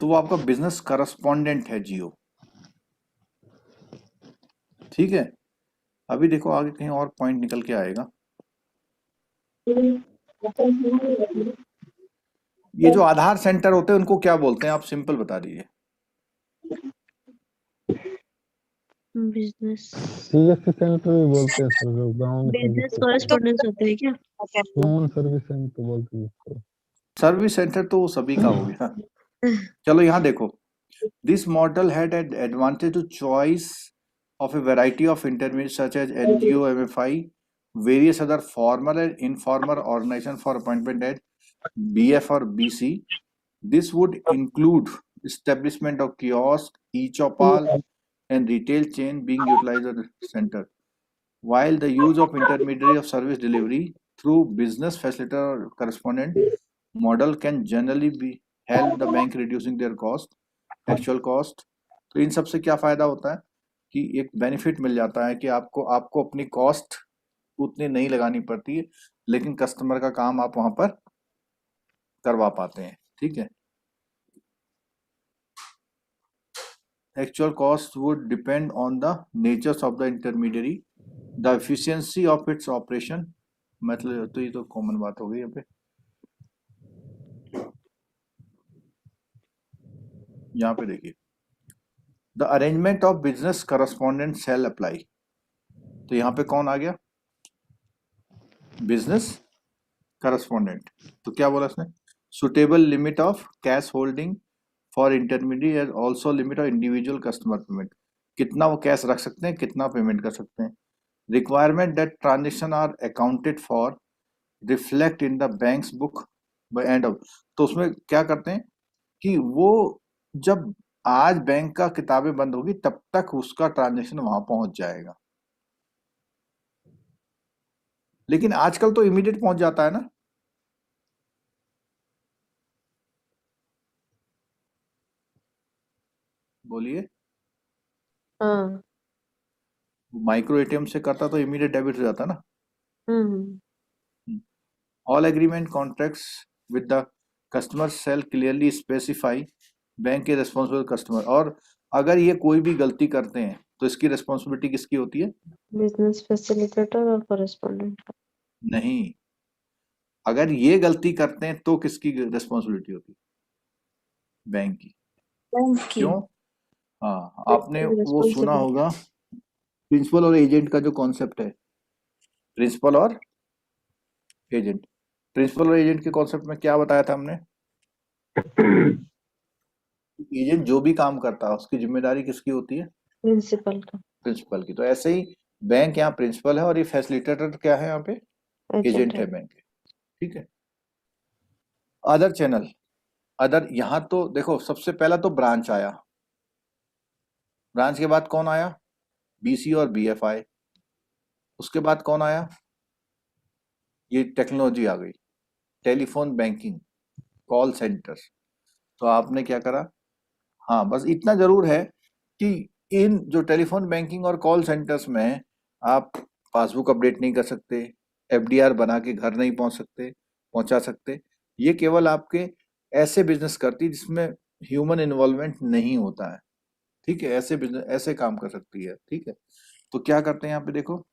तो वो आपका बिजनेस करस्पॉन्डेंट है जियो। ठीक है, अभी देखो आगे कहीं और पॉइंट निकल के आएगा। ये जो आधार सेंटर होते हैं उनको क्या बोलते हैं, आप सिंपल बता दीजिए। बिजनेस सीएससी सेंटर भी बोलते हैं सर, जो गाँव में बिजनेस सर्विस कॉरेस्पोंडेंस होते हैं क्या? ह्यूमन सर्विस सेंटर बोलते हैं उसको। सर्विस सेंटर तो सभी का हो गया। चलो यहाँ देखो, this model had an advantage to choice of a variety of intermediaries such as NGO, MFI, various other formal and informal organizations for appointment at BF or BC. This would include establishment of kiosk, e-chopal, and retail chain being utilized at the center. While the use of intermediary of service delivery through business facilitator or correspondent model can generally be help the bank reducing their cost, actual cost. तो इन सब से क्या फायदा होता है कि एक बेनिफिट मिल जाता है कि आपको अपनी कॉस्ट उतनी नहीं लगानी पड़ती है, लेकिन कस्टमर का काम आप वहां पर करवा पाते हैं। ठीक है, actual cost would depend on the natures of the intermediary, the efficiency of its operation. मतलब तो ये तो कॉमन बात हो गई यहाँ पे। यहाँ पे देखिए, the arrangement of business correspondent shall apply. तो यहाँ पे कौन आ गया? Business correspondent. तो क्या बोला इसने? Suitable limit of cash holding for intermediate and also limit of individual customer payment. कितना वो कैश रख सकते हैं, कितना पेमेंट कर सकते हैं। Requirement that transaction are accounted for reflect in the banks book by end of. तो उसमें क्या करते हैं कि वो जब आज बैंक का किताबें बंद होगी तब तक उसका ट्रांजेक्शन वहां पहुंच जाएगा। लेकिन आजकल तो इमीडिएट पहुंच जाता है ना। बोलिए। हाँ। माइक्रो एटीएम से करता तो इमीडिएट डेबिट हो जाता ना। हम्म। All agreement contracts with the customer cell clearly specify bank के रिस्पॉन्सिबल कस्टमर। और अगर ये कोई भी गलती करते हैं तो इसकी रिस्पॉन्सिबिलिटी किसकी होती है? बिजनेस फैसिलिटेटर और कॉरेस्पोंडेंट। नहीं, अगर ये गलती करते हैं तो किसकी रिस्पॉन्सिबिलिटी होती है? बैंक की। क्यों? हाँ, आपने वो सुना होगा प्रिंसिपल और एजेंट का जो कॉन्सेप्ट है, प्रिंसिपल और एजेंट। प्रिंसिपल और एजेंट के कॉन्सेप्ट में क्या बताया था हमने? एजेंट जो भी काम करता है उसकी जिम्मेदारी किसकी होती है? प्रिंसिपल का। प्रिंसिपल की। तो ऐसे ही बैंक यहाँ प्रिंसिपल है और ये फैसिलिटेटर क्या है यहाँ पे? एजेंट है बैंक के। ठीक है। अदर चैनल, अदर यहाँ तो देखो सबसे पहला तो ब्रांच आया, ब्रांच के बाद कौन आया? बीसी और बीएफआई। उसके बाद कौन आया? ये टेक्नोलॉजी आ गई, टेलीफोन बैंकिंग, कॉल सेंटर। तो आपने क्या करा? हाँ, बस इतना जरूर है कि इन जो टेलीफोन बैंकिंग और कॉल सेंटर्स में आप पासबुक अपडेट नहीं कर सकते, एफडीआर बना के घर नहीं पहुंचा सकते। ये केवल आपके ऐसे बिजनेस करती जिसमें ह्यूमन इन्वॉल्वमेंट नहीं होता है। ठीक है, ऐसे बिजनेस ऐसे काम कर सकती है। ठीक है, तो क्या करते हैं यहाँ पे देखो,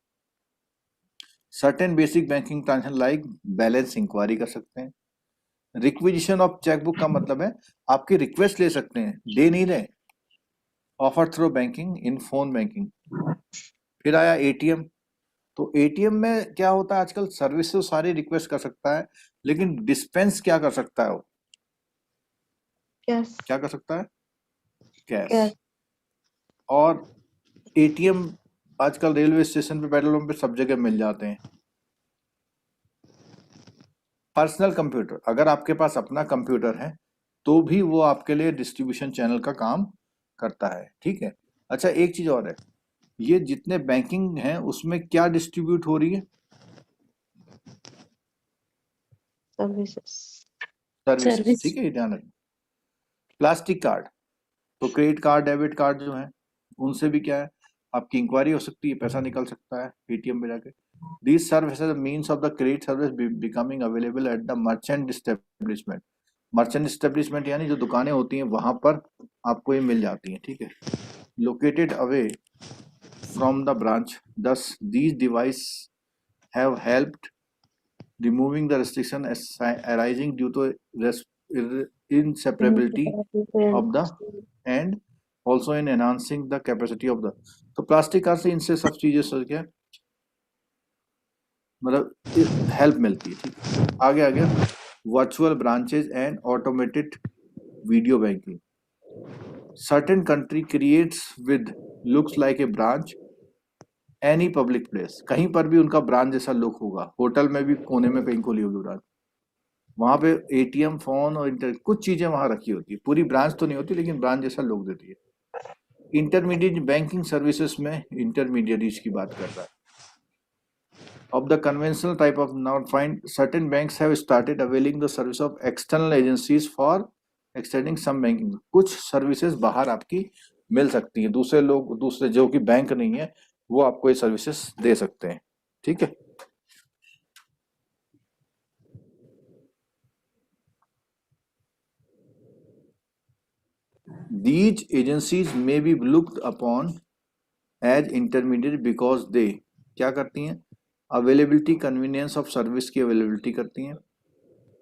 certain basic banking transaction like balance enquiry कर सकते हैं। रिक्विजिशन ऑफ चेकबुक का मतलब है आपकी रिक्वेस्ट ले सकते हैं, दे नहीं रहे। Offer through banking in phone banking. फिर आया एटीएम। तो एटीएम में क्या होता है आजकल, सर्विस तो सारी रिक्वेस्ट कर सकता है, लेकिन डिस्पेंस क्या कर सकता है वो? कैश। क्या कर सकता है? कैश। और एटीएम आजकल रेलवे स्टेशन पे, पेट्रोल पंप पे सब जगह मिल जाते हैं। पर्सनल कंप्यूटर, अगर आपके पास अपना कंप्यूटर है तो भी वो आपके लिए डिस्ट्रीब्यूशन चैनल का काम करता है, ठीक है। अच्छा, एक चीज और है, ये जितने बैंकिंग हैं उसमें क्या डिस्ट्रीब्यूट हो रही है? सर्विसेज। Services, service. ठीक है, ये ध्यान रखना। प्लास्टिक कार्ड, तो क्रेडिट कार्ड, डेबिट कार्ड जो है उनसे भी क्या है, आपकी इंक्वायरी हो सकती है, पैसा निकल सकता है एटीएम में जाके। These serve as a means of the credit service becoming available at the merchant establishment. Merchant establishment यानी जो दुकानें होती हैं वहां पर आपको ये मिल जाती हैं, ठीक है। Located away from the branch, thus these devices have helped removing the restriction arising due to inseparability of the and also in enhancing the capacity of the। तो प्लास्टिक कार्ड से इनसे सब चीजें से क्या मतलब हेल्प मिलती है, ठीक है। आगे आ गया virtual branches and automated video banking. Certain country creates with looks like a branch any public place, कहीं पर भी उनका ब्रांच जैसा लुक होगा, होटल में भी कोने में कहीं खोली होगी ब्रांच, वहां पे एटीएम, फोन और इंटरनेट कुछ चीजें वहां रखी होती है, पूरी ब्रांच तो नहीं होती लेकिन ब्रांच जैसा लुक देती है। इंटरमीडिएट बैंकिंग सर्विसेज में इंटरमीडिएटरीज की बात कर रहा है। Of the conventional type of now find certain banks have started availing the service of external agencies for extending some banking। कुछ सर्विसेज बाहर आपकी मिल सकती हैं, दूसरे लोग, दूसरे जो कि बैंक नहीं है वो आपको ये सर्विसेज दे सकते हैं, ठीक है। These agencies may be looked upon as intermediate because they क्या करती हैं, अवेलेबिलिटी, कन्वीनियंस ऑफ सर्विस की अवेलेबिलिटी करती हैं,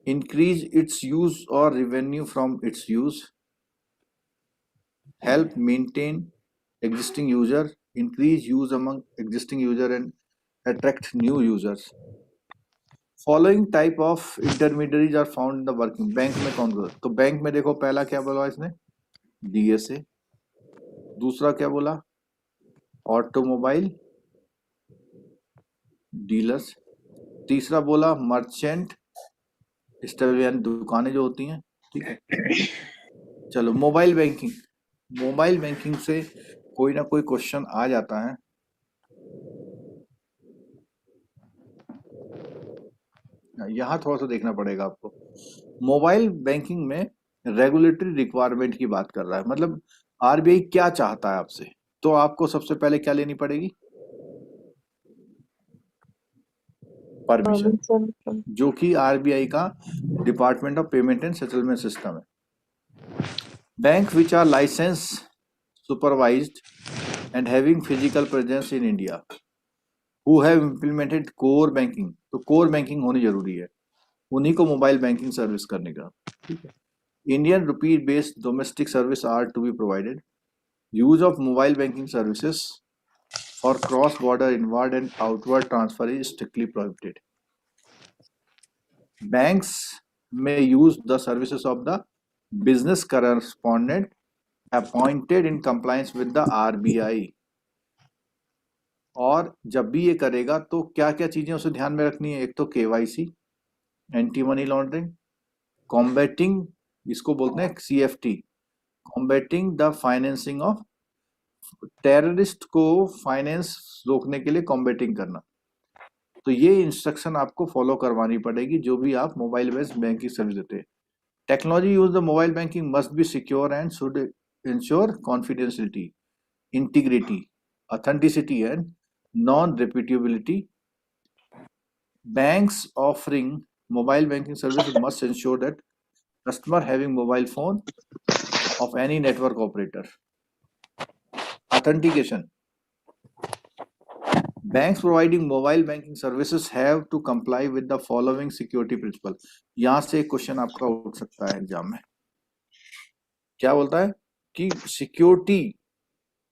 इंक्रीज इट्स यूज और revenue from its use, help maintain existing user, increase use among existing user and attract new users. Following type of intermediaries are found in the working. Bank में कौन कौन, तो बैंक में देखो पहला क्या बोला इसने, डीएसए, दूसरा क्या बोला, ऑटोमोबाइल डीलर्स, तीसरा बोला मर्चेंट यानी दुकानें जो होती हैं, ठीक है। चलो मोबाइल बैंकिंग, मोबाइल बैंकिंग से कोई ना कोई क्वेश्चन आ जाता है। यहाँ थोड़ा सा देखना पड़ेगा आपको। मोबाइल बैंकिंग में रेगुलेटरी रिक्वायरमेंट की बात कर रहा है, मतलब आरबीआई क्या चाहता है आपसे, तो आपको सबसे पहले क्या लेनी पड़ेगी, परमिशन, जो कि आरबीआई का department of payment and settlement system है। Bank which are licence supervised and having physical presence in India who have implemented core banking, तो कोर बैंकिंग होनी जरूरी है, उन्हीं को मोबाइल बैंकिंग सर्विस करने का, ठीक है। Indian rupee based domestic service are to be provided, use of mobile banking services for cross-border inward and outward transfer is strictly prohibited. Banks may use the services of the business correspondent appointed in compliance with the RBI। और जब भी ये करेगा तो क्या क्या चीजें उसे ध्यान में रखनी है, एक तो KYC, anti money laundering, combating, इसको बोलते हैं CFT, combating the financing of, terrorist को फाइनेंस रोकने के लिए कॉम्बैटिंग करना। तो ये इंस्ट्रक्शन आपको फॉलो करवानी पड़ेगी जो भी आप मोबाइल बेस्ड बैंकिंग सर्विस देते हैं। Technology use the mobile banking must be secure and should ensure confidentiality, integrity, authenticity and non repeatability. Banks offering mobile banking service must ensure that customer having mobile phone of any network operator. Authentication. Banks providing mobile banking services have to comply with the following security principle। यहां से क्वेश्चन आपका उठ सकता है एग्जाम में, क्या बोलता है कि security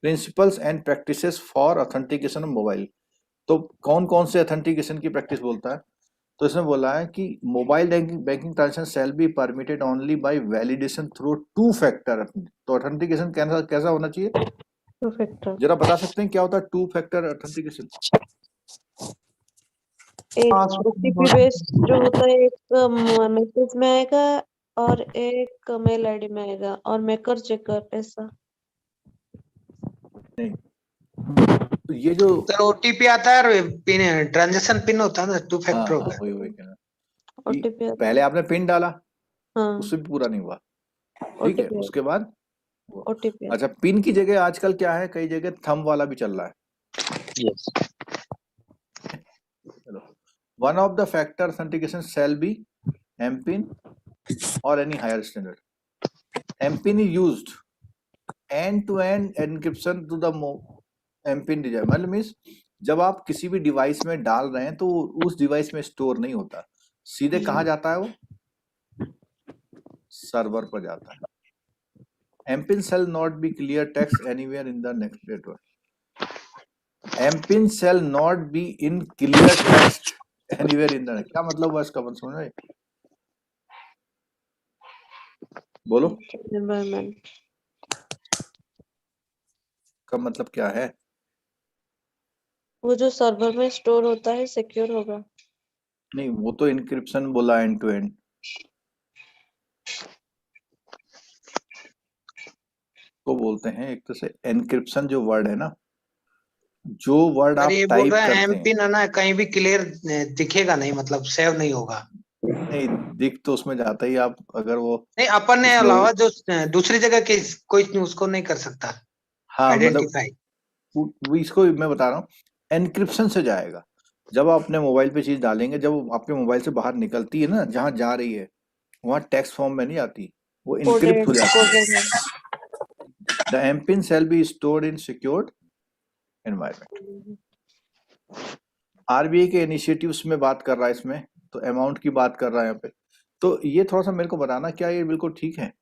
principles and practices for authentication of mobile. तो कौन कौन से ऑथेंटिकेशन की प्रैक्टिस बोलता है, तो इसमें बोला है कि mobile banking transaction shall be permitted only by validation through two factor. तो ऑथेंटिकेशन कैसा होना चाहिए, टू फैक्टर जरा बता सकते हैं क्या होता है टू फैक्टर ऑथेंटिकेशन? एक ओटीपी बेस्ड जो होता है, एक मैसेज में आएगा और एक मेल आईडी में आएगा और मेकर चेकर ऐसा। नहीं, तो ये जो सर ओटीपी आता है और पिन ट्रांजैक्शन पिन होता है ना, टू हाँ फैक्टर हाँ होगा। वही कहना ओटीपी पहले आपने पिन डाला, हाँ उससे भी पूरा नहीं हुआ, ठीक है, ओटीपी उसके बाद ओटीपी अच्छा पिन की जगह आजकल क्या है, कई जगह थंब वाला भी चल रहा है। Yes. चलो, one of the factor authentication shall be MPIN or any higher standard. MPIN is used end-to-end encryption to the MPIN design. मतलब मीन्स जब आप किसी भी डिवाइस में डाल रहे हैं तो उस डिवाइस में स्टोर नहीं होता, सीधे कहाँ जाता है वो, सर्वर पर जाता है। MPIN shall not be clear text anywhere in the next network. MPIN shall not be in clear text anywhere in the next. क्या मतलब हुआ इसका, समझ रहे बोलो, एनवायरनमेंट का मतलब क्या है? वो जो सर्वर में स्टोर होता है सिक्योर होगा। नहीं, वो तो इनक्रिप्शन बोला एंड टू एंड, तो बोलते हैं एक तरह से एनक्रिप्शन जो वर्ड है ना, जो वर्ड आप सर ये बोल टाइप रहे हैं करते हैं, एमपिन है ना, कहीं भी क्लियर दिखेगा नहीं, मतलब सेव नहीं होगा। नहीं दिख तो उसमें जाता ही, आप अगर वो नहीं अपन ने उसमें अलावा जो दूसरी जगह के कोई उसको नहीं कर सकता हाँ मतलब आइडेंटिफाई। इसको मैं बता रहा हूँ, एनक्रिप्शन से जाएगा। जब आप अपने मोबाइल पे चीज डालेंगे, जब आपके मोबाइल से बाहर निकलती है ना, जहाँ जा रही है वहाँ टेक्स्ट फॉर्म में नहीं आती, वो इनक्रिप्ट हो जाती है। The MPIN shall be stored in secured environment. RBI के इनिशिएटिव्स में बात कर रहा है इसमें, तो अमाउंट की बात कर रहा है यहाँ पे। तो ये थोड़ा सा मेरे को बताना, क्या ये बिल्कुल ठीक है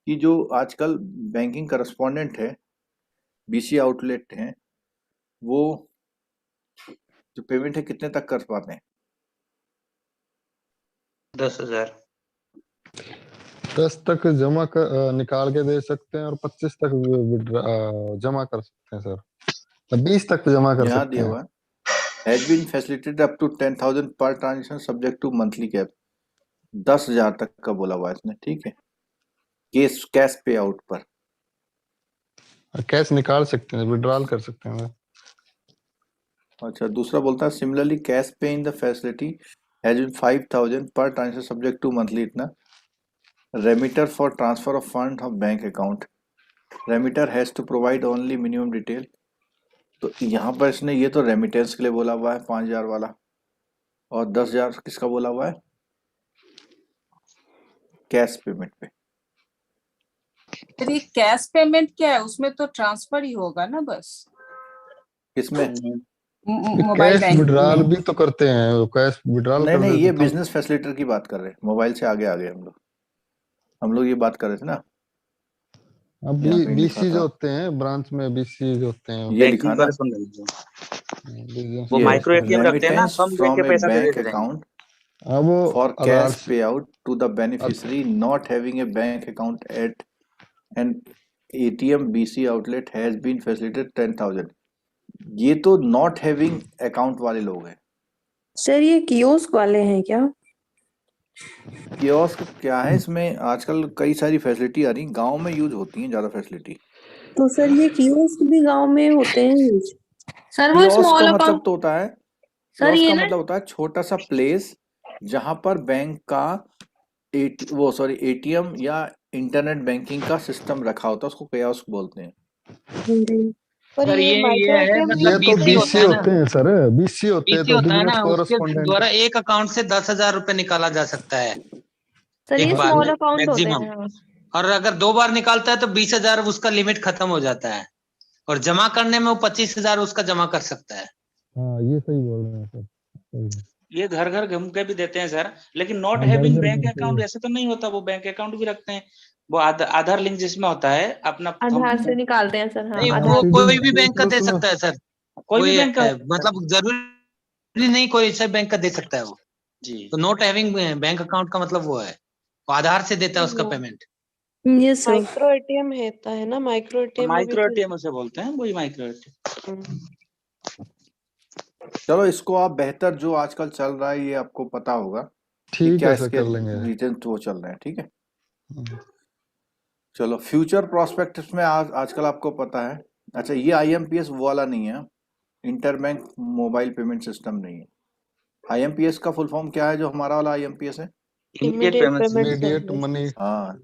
कि जो आजकल बैंकिंग करस्पॉन्डेंट है, BC आउटलेट हैं, वो जो पेमेंट है कितने तक कर पाते हैं? 10,000 10 तक जमा कर निकाल के दे सकते हैं और 25 तक जमा कर सकते हैं सर, 20 तक जमा कर यहाँ सकते दिया हैं। हुआ has been facilitated up to 10,000 per transaction subject to monthly cap. 10,000 तक का बोला हुआ है इसने, ठीक है, कैश पे आउट पर। कैश निकाल सकते हैं, विड्रॉल कर सकते हैं। अच्छा, दूसरा बोलता है similarly cash pay in the facility has been 5,000 per transaction subject to monthly इतना remitter for transfer of fund of bank account. Remitter has to provide only minimum detail. तो यहाँ पर इसने ये तो रेमिटेंस के लिए बोला हुआ है 5,000 वाला, और 10,000 किसका बोला हुआ है? कैश पेमेंट पे। फिर ये कैश पेमेंट क्या है, उसमें तो ट्रांसफर ही होगा ना बस, किसमें? मोबाइल कैश बैंक विड्रॉल में। भी तो करते हैं, कैश विड्रॉल नहीं कर नहीं, देते ये तो बिजनेस फैसिलिटेटर की बात कर रहे हैं, मोबाइल से आगे आगे हम लोग ये बात कर रहे थे ना। अब यहाँ पे लिखा BC जो था, होते हैं ब्रांच में, BC जो होते हैं ये लिखा ना, वो ये माइक्रो एटीएम रखते हैं ना, रेमिटेंस तो हम देख फ्रॉम के ए पैसा दे बैंक देते हैं। अकाउंट अब वो for Aadhaar cash payout to the beneficiary not having a bank account at an ATM BC outlet has been facilitated 10,000। ये तो not having account वाले लोग हैं। सर ये कियोस्क वाले हैं क्या? कियोस्क क्या है, इसमें आजकल कई सारी फैसिलिटी आ रही, गांव में यूज होती हैं ज्यादा फैसिलिटी। तो सर ये कियोस्क भी गांव में होते हैं यूज? सर वो कियोस्क स्मॉल का मतलब अकाउंट तो होता है, सर कियोस्क ये का ना मतलब होता है छोटा सा प्लेस जहां पर बैंक का ATM या इंटरनेट बैंकिंग का सिस्टम रखा होता है, उसको कियोस्क बोलते हैं। पर सर ये ये माइक्रो है एटीएम मतलब ये तो BC होता BC है ना, होते हैं सर, BC होते हैं BC तो होता है बिजनेस ना, उसके कोरेस्पोंडेंट। द्वारा एक अकाउंट से 10,000 रुपए निकाला जा सकता है सर ये एक बार स्मॉल में अकाउंट होते मैक्सिमम, हैं। और अगर 2 बार निकालता है तो 20,000 उसका लिमिट खत्म हो जाता है, और जमा करने में वो 25,000 उसका जमा कर सकता है। हाँ ये सही बोल रहे हैं सर, सही है। ये घर घर घूम के भी देते हैं सर, लेकिन नॉट हाँ, हैविंग घर-घर बैंक घूमते अकाउंट हैं। ऐसे तो नहीं होता, वो बैंक अकाउंट भी रखते हैं। वो आधार लिंक जिसमें होता है अपना आधार से निकालते हैं सर। हाँ नहीं, आधार वो हाँ, कोई सीधे भी बैंक का दे उसमें सकता है सर, कोई भी बैंक का मतलब जरूरी नहीं कोई सा बैंक का दे सकता है वो। जी। तो नॉट हैविंग बैंक अकाउंट का मतलब वो है, वो आधार से देता है उसका payment. Yes sir. Micro ATM होता है ना, माइक्रो एटीएम में भी माइक्रो तो एटीएम उसे बोलते हैं, वही माइक्रो एटीएम। चलो इसको आप बेहतर जो आजकल चल रहा है ये आपको पता होगा कि ठीक क्या है सर, इसके कर लेंगे। रीजन वो चल रहे हैं, ठीक है। हम्म, चलो फ्यूचर प्रोस्पेक्टस में आजकल आपको पता है। अच्छा ये आईएमपीएस वो वाला नहीं है, इंटरबैंक मोबाइल पेमेंट सिस्टम नहीं है। आईएमपीएस का फुल फॉर्म क्या है जो हमारा वाला आईएमपीएस है? Immediate immediate payment payment immediate service. Money हाँ,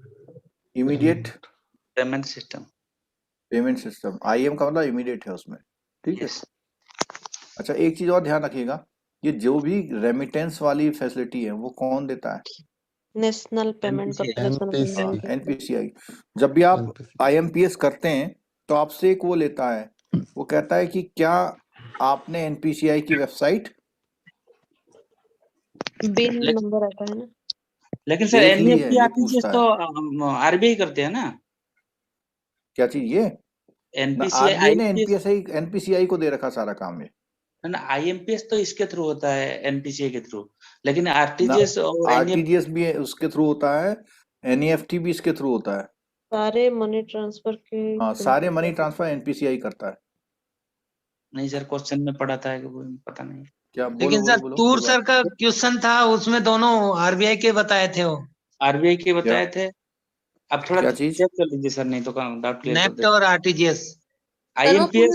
immediate payment system. Payment system. IM का मतलब इमीडिएट है उसमें, ठीक है। यस। अच्छा एक चीज और ध्यान रखिएगा, ये जो भी रेमिटेंस वाली फैसिलिटी है वो कौन देता है? National payment NPCI। Corporation of India NPC देता है। एनपीसीआई। जब भी आप एनपीसी आईएमपीएस करते हैं तो आपसे एक वो लेता है, वो कहता है कि क्या आपने एनपीसीआई की वेबसाइट बिन लेकिन नंबर आता है ना। सर देख ली है, एनईएफटी ये आरटीजीएस पूछता तो है। आरबीआई करते हैं ना। क्या चीज ये? ना एनपीसीआई आरबीआई ने आईएमपीएस एनपीसीआई को दे रखा सारा काम ये। ना, आईएमपीएस तो इसके थ्रू होता है, एनपीसीआई के थ्रू। लेकिन ना आरटीजीएस और एनईएफटी आरटीजीएस भी उसके थ्रू होता है, एनईएफटी भी इसके थ्रू होता है। सारे मनी ट्रांसफर के हाँ सारे मनी ट्रांसफर एनपीसीआई करता है। नहीं सर, क्वेश्चन में पढ़ा था कि वो पता नहीं। क्या बोलो लेकिन बोलो सर बोलो तूर कोई सर बात। का क्वेश्चन था, उसमें दोनों आरबीआई के बताए थे वो, आरबीआई के क्या बताए थे। अब थोड़ा क्या चीज? चेक कर लीजिए सर, नहीं तो डाउट क्लियर कर नेफ्ट देते। और आरटीजीएस। सर वो आईएमपीएस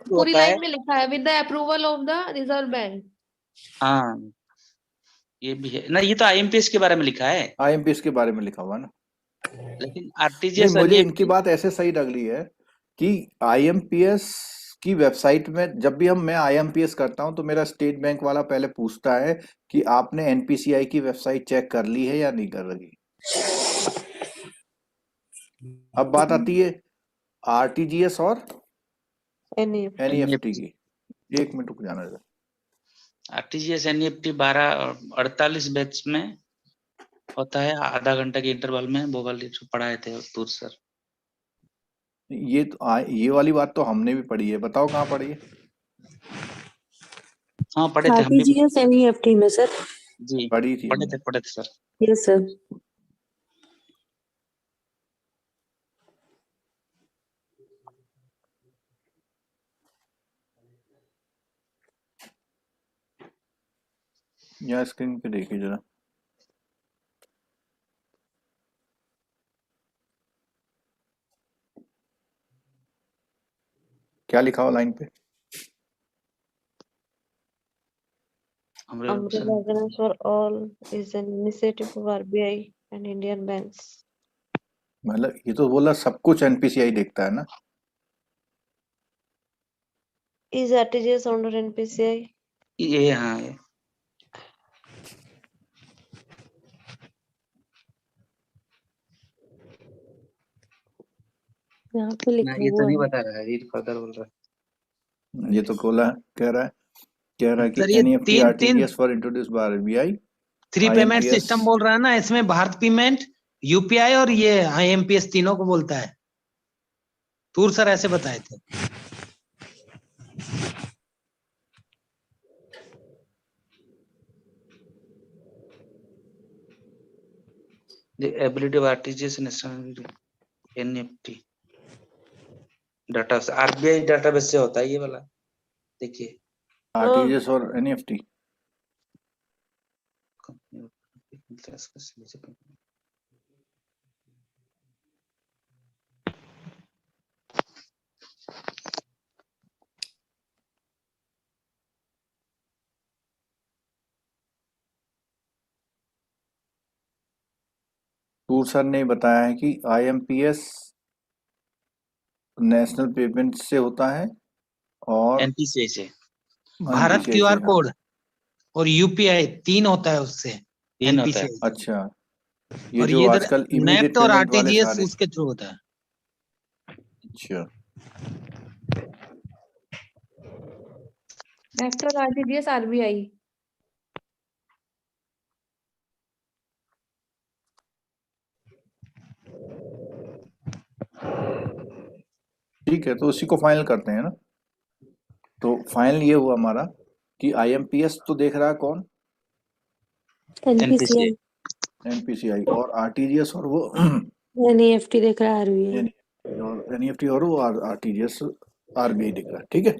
पूरी होता है। लाइन में लिखा है with the approval of the reserve bank. हाँ ये भी है ना, ये तो आईएमपीएस के बारे में लिखा है, आईएमपीएस के बारे में लिखा हुआ है ना। लेकिन नहीं आरटीजीएस मुझे इनकी एनईएफटी। बात ऐसे सही लग रही है कि आईएमपीएस की वेबसाइट में जब भी मैं आईएमपीएस करता हूं तो मेरा स्टेट बैंक वाला पहले पूछता है कि आपने एनपीसीआई की वेबसाइट चेक कर ली है या नहीं कर रही। अब बात आती है आरटीजीएस और एनईएफटी की। एक मिनट रुक जाना जरा। आरटीजीएस एनईएफटी 12:48 बैच में होता है, आधा घंटा के इंटरवल में। वो वाली जो पढ़ाए थे दूर सर। ये वाली बात तो हमने भी पढ़ी है, बताओ कहाँ पढ़ी है? हाँ पढ़े थे हम भी। आरटीजीएस एनईएफटी में सर। जी पढ़ी थी हमने। पढ़े थे सर। Yes sir. यहाँ स्क्रीन पे देखिए जरा। क्या लिखा हुआ लाइन पे? Umbrella Organization for All is an initiative of RBI and Indian banks. मतलब ये तो बोला सब कुछ एनपीसीआई देखता है ना। Is RTGS under NPCI? ये हाँ ये यहाँ पे ना, लिखा ये तो हुआ नहीं है। बता रहा है, रीड फर्दर बोल रहा है। ये तो कोला कह रहा है कि सर ये एनईएफटी तीन RTGS for introduce by RBI. Three payment IMPS system बोल रहा है ना, इसमें भारत पेमेंट, यूपीआई और ये आईएमपीएस तीनों को बोलता है। तूर सर ऐसे बताए थे। The ability of RTGS national NEFT data RBI database से होता है ये वाला, देखिए। आरटीजीएस और एनईएफटी। टूर सर ने बताया है कि आईएमपीएस नेशनल पेमेंट से होता है और एनपीसीआई से। भारत NPCI क्यूआर से, हाँ। कोड और यूपीआई 3 होता है उससे। तीन होता है। NPCI। अच्छा ये और जो ये आजकल इमीडिएट नेफ्ट और पेमेंट वाले आरटीजीएस सारे। उसके थ्रू होता है। अच्छा नेफ्ट और आरटीजीएस आरबीआई। ठीक है, तो उसी को फाइनल करते हैं ना। तो फाइनल ये हुआ हमारा कि आईएमपीएस तो देख रहा है कौन? NPCI। एनपीसीआई। और आरटीजीएस और वो एनईएफटी देख रहा है आरबीआई। और एनईएफटी और वो आरटीजीएस आरबीआई दिख रहा है। ठीक है,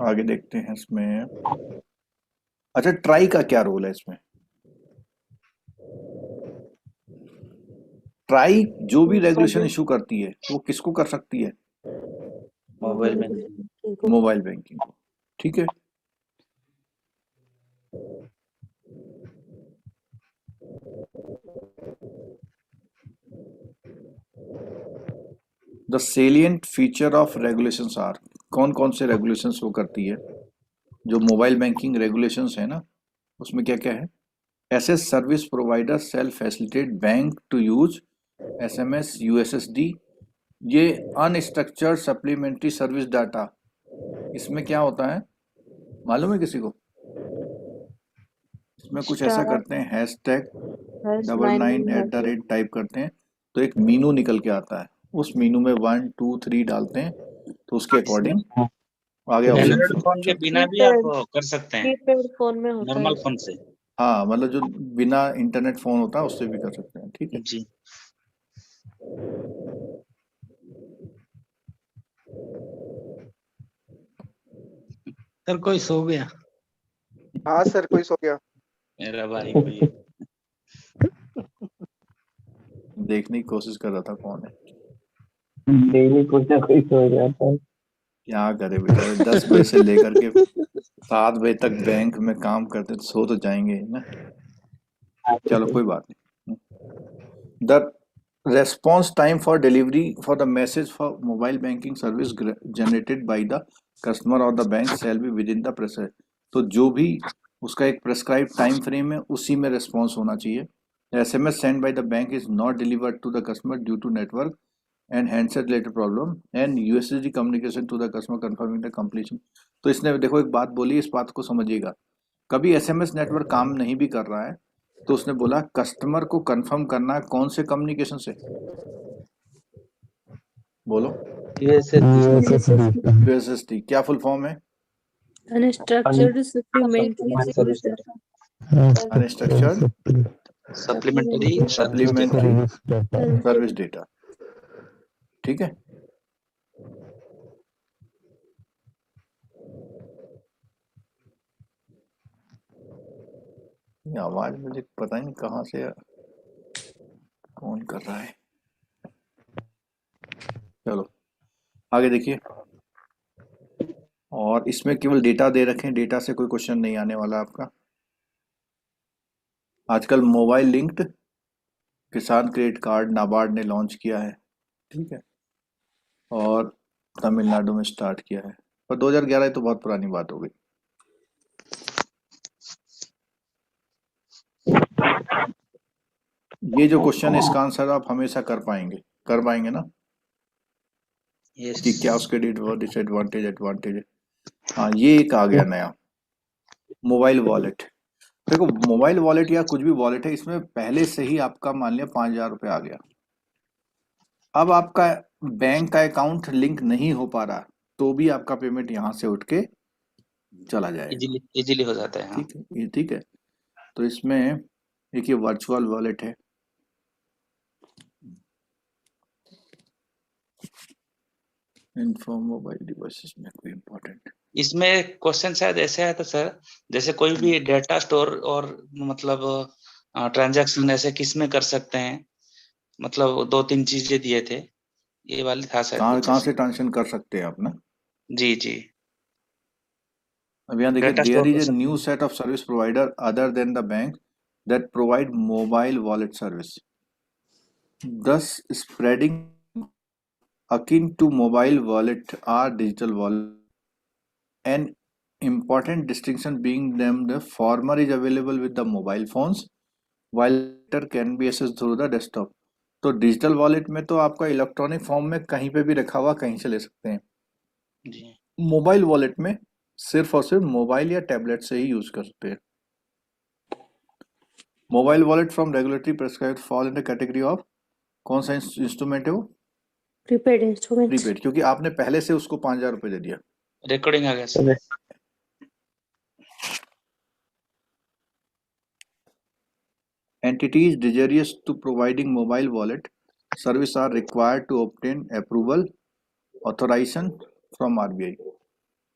आगे देखते हैं इसमें। अच्छा, ट्राई का क्या रोल है इसमें? ट्राई जो भी रेगुलेशन इशू करती है वो किसको कर सकती है? मोबाइल में मोबाइल बैंकिंग को। ठीक है, the salient feature of regulations are, कौन कौन से रेगुलेशंस वो करती है? जो मोबाइल बैंकिंग रेगुलेशंस है ना, उसमें क्या क्या है? SS service provider shall facilitate bank to use SMS USSD, ये अनस्ट्रक्चर्ड सप्लीमेंट्री सर्विस डाटा, इसमें क्या होता है मालूम है किसी को? इसमें कुछ ऐसा करते हैं, हैशटैग 99 टाइप करते हैं तो एक मीनू निकल के आता है, उस मीनू में 1 2 3 डालते हैं तो उसके अकॉर्डिंग आगे एंड्रॉइड ऑप्शन। फोन के बिना भी आप कर सकते हैं, कीपैड फोन में होता नॉर्मल है। फोन से। हाँ, मतलब जो बिना इंटरनेट फोन होता है उससे भी कर सकते हैं। ठीक है जी। सर कोई सो गया? हाँ सर, कोई सो गया। मेरा भाई कोई देखने की कोशिश कर रहा था कौन है। डेली कुछ ना कोई सो जाता है। क्या करे बेटा, 10 बजे से लेकर के 7 बजे तक बैंक में काम करते तो सो तो जाएंगे ही ना। चलो कोई बात नहीं। The response time for delivery for the message for mobile banking service generated by the customer or the bank shall be within the prescribed, तो जो भी उसका एक prescribed time frame है उसी में response होना चाहिए। The SMS sent by the bank is not delivered to the customer due to network and handset related problem and USSD communication to the customer confirming the completion। तो इसने देखो एक बात बोली, इस बात को समझिएगा। कभी SMS नेटवर्क काम नहीं भी कर रहा है तो उसने बोला कस्टमर को कंफर्म करना है कौन से कम्युनिकेशन से? बोलो। यूएसएसडी क्या फुल फॉर्म है? Unstructured supplementary service data. Unstructured supplementary service data. ठीक है, ये आवाज मुझे पता नहीं कहाँ से कौन कर रहा है। चलो आगे देखिए। और इसमें केवल डेटा दे रखे हैं, डेटा से कोई क्वेश्चन नहीं आने वाला आपका। आजकल मोबाइल लिंक्ड किसान क्रेडिट कार्ड नाबार्ड ने लॉन्च किया है। ठीक है, और तमिलनाडु में स्टार्ट किया है, पर 2011 तो बहुत पुरानी बात हो गई। ये जो क्वेश्चन है इसका आंसर आप हमेशा कर पाएंगे ना? yes. कि क्या उसके डिसएडवांटेज एडवांटेज है। हाँ, ये एक आ गया नया मोबाइल वॉलेट। देखो मोबाइल वॉलेट या कुछ भी वॉलेट है, इसमें पहले से ही आपका मान लिया 5,000 रुपये आ गया। अब आपका बैंक का अकाउंट लिंक नहीं हो पा रहा तो भी आपका पेमेंट यहाँ से उठ के चला जाएगा, इजीली हो जाता है। ठीक है, ठीक है। तो इसमें एक ये वर्चुअल वॉलेट है, इन्फॉर्म मोबाइल डिवाइसेस में कोई इम्पोर्टेंट। इसमें क्वेश्चन शायद ऐसे आया था सर, जैसे कोई भी डेटा स्टोर और मतलब ट्रांजैक्शन ऐसे किस में कर सकते हैं, मतलब 2-3 चीजें दिए थे, ये वाली था शायद। कहाँ से ट्रांजैक्शन कर सकते हैं आप ना? जी जी। अब यहाँ देखिए, there is a new set of service provider other than the bank that provide mobile wallet service, thus spreading akin to mobile wallet or digital wallet. An important distinction being them the former is available with the mobile phones while latter can be accessed through the desktop. तो डिजिटल वॉलेट में तो आपका इलेक्ट्रॉनिक फॉर्म में कहीं पे भी रखा हुआ कहीं से ले सकते हैं। मोबाइल वॉलेट में सिर्फ और सिर्फ मोबाइल या टैबलेट से ही यूज कर सकते हैं। Mobile wallet from regulatory prescribed fall in the category of, कौन सा इंस्ट्रूमेंट है वो? Prepaid instrument. प्रीपेड, क्योंकि आपने पहले से उसको 5,000 रुपए दे दिया। रिकॉर्डिंग आ गया sir. entities desirous to providing mobile wallet service are required to obtain approval authorization from RBI.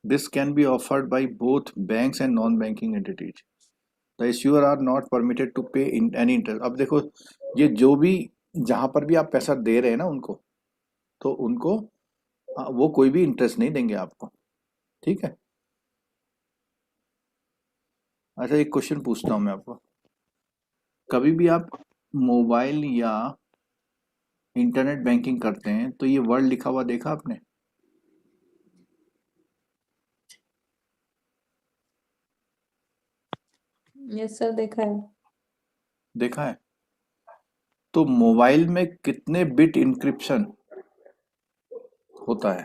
This can be offered by both banks and non-banking entities. The issuer are not permitted to pay in any interest. अब देखो, ये जो भी जहां पर भी आप पैसा दे रहे हैं ना उनको, तो उनको वो कोई भी इंटरेस्ट नहीं देंगे आपको, ठीक है। अच्छा, एक क्वेश्चन पूछता हूं मैं आपको, कभी भी आप मोबाइल या इंटरनेट बैंकिंग करते हैं तो ये वर्ड लिखा हुआ देखा आपने? यस सर, देखा है। देखा है। तो मोबाइल में कितने बिट इंक्रिप्शन होता है?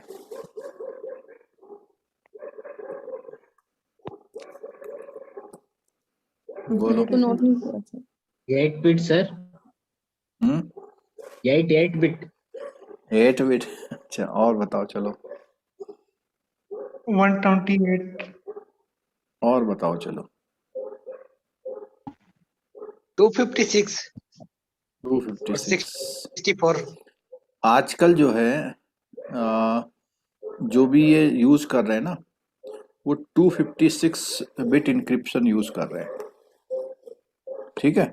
बोलो। ये तो नोट नहीं किया sir. 8 bit sir. 8 bit. 8 bit. अच्छा, और बताओ, चलो 128। और बताओ, चलो 256 256। 64। आजकल जो है जो भी ये यूज कर रहे हैं ना, वो 256 बिट इंक्रिप्शन यूज कर रहे हैं, ठीक है।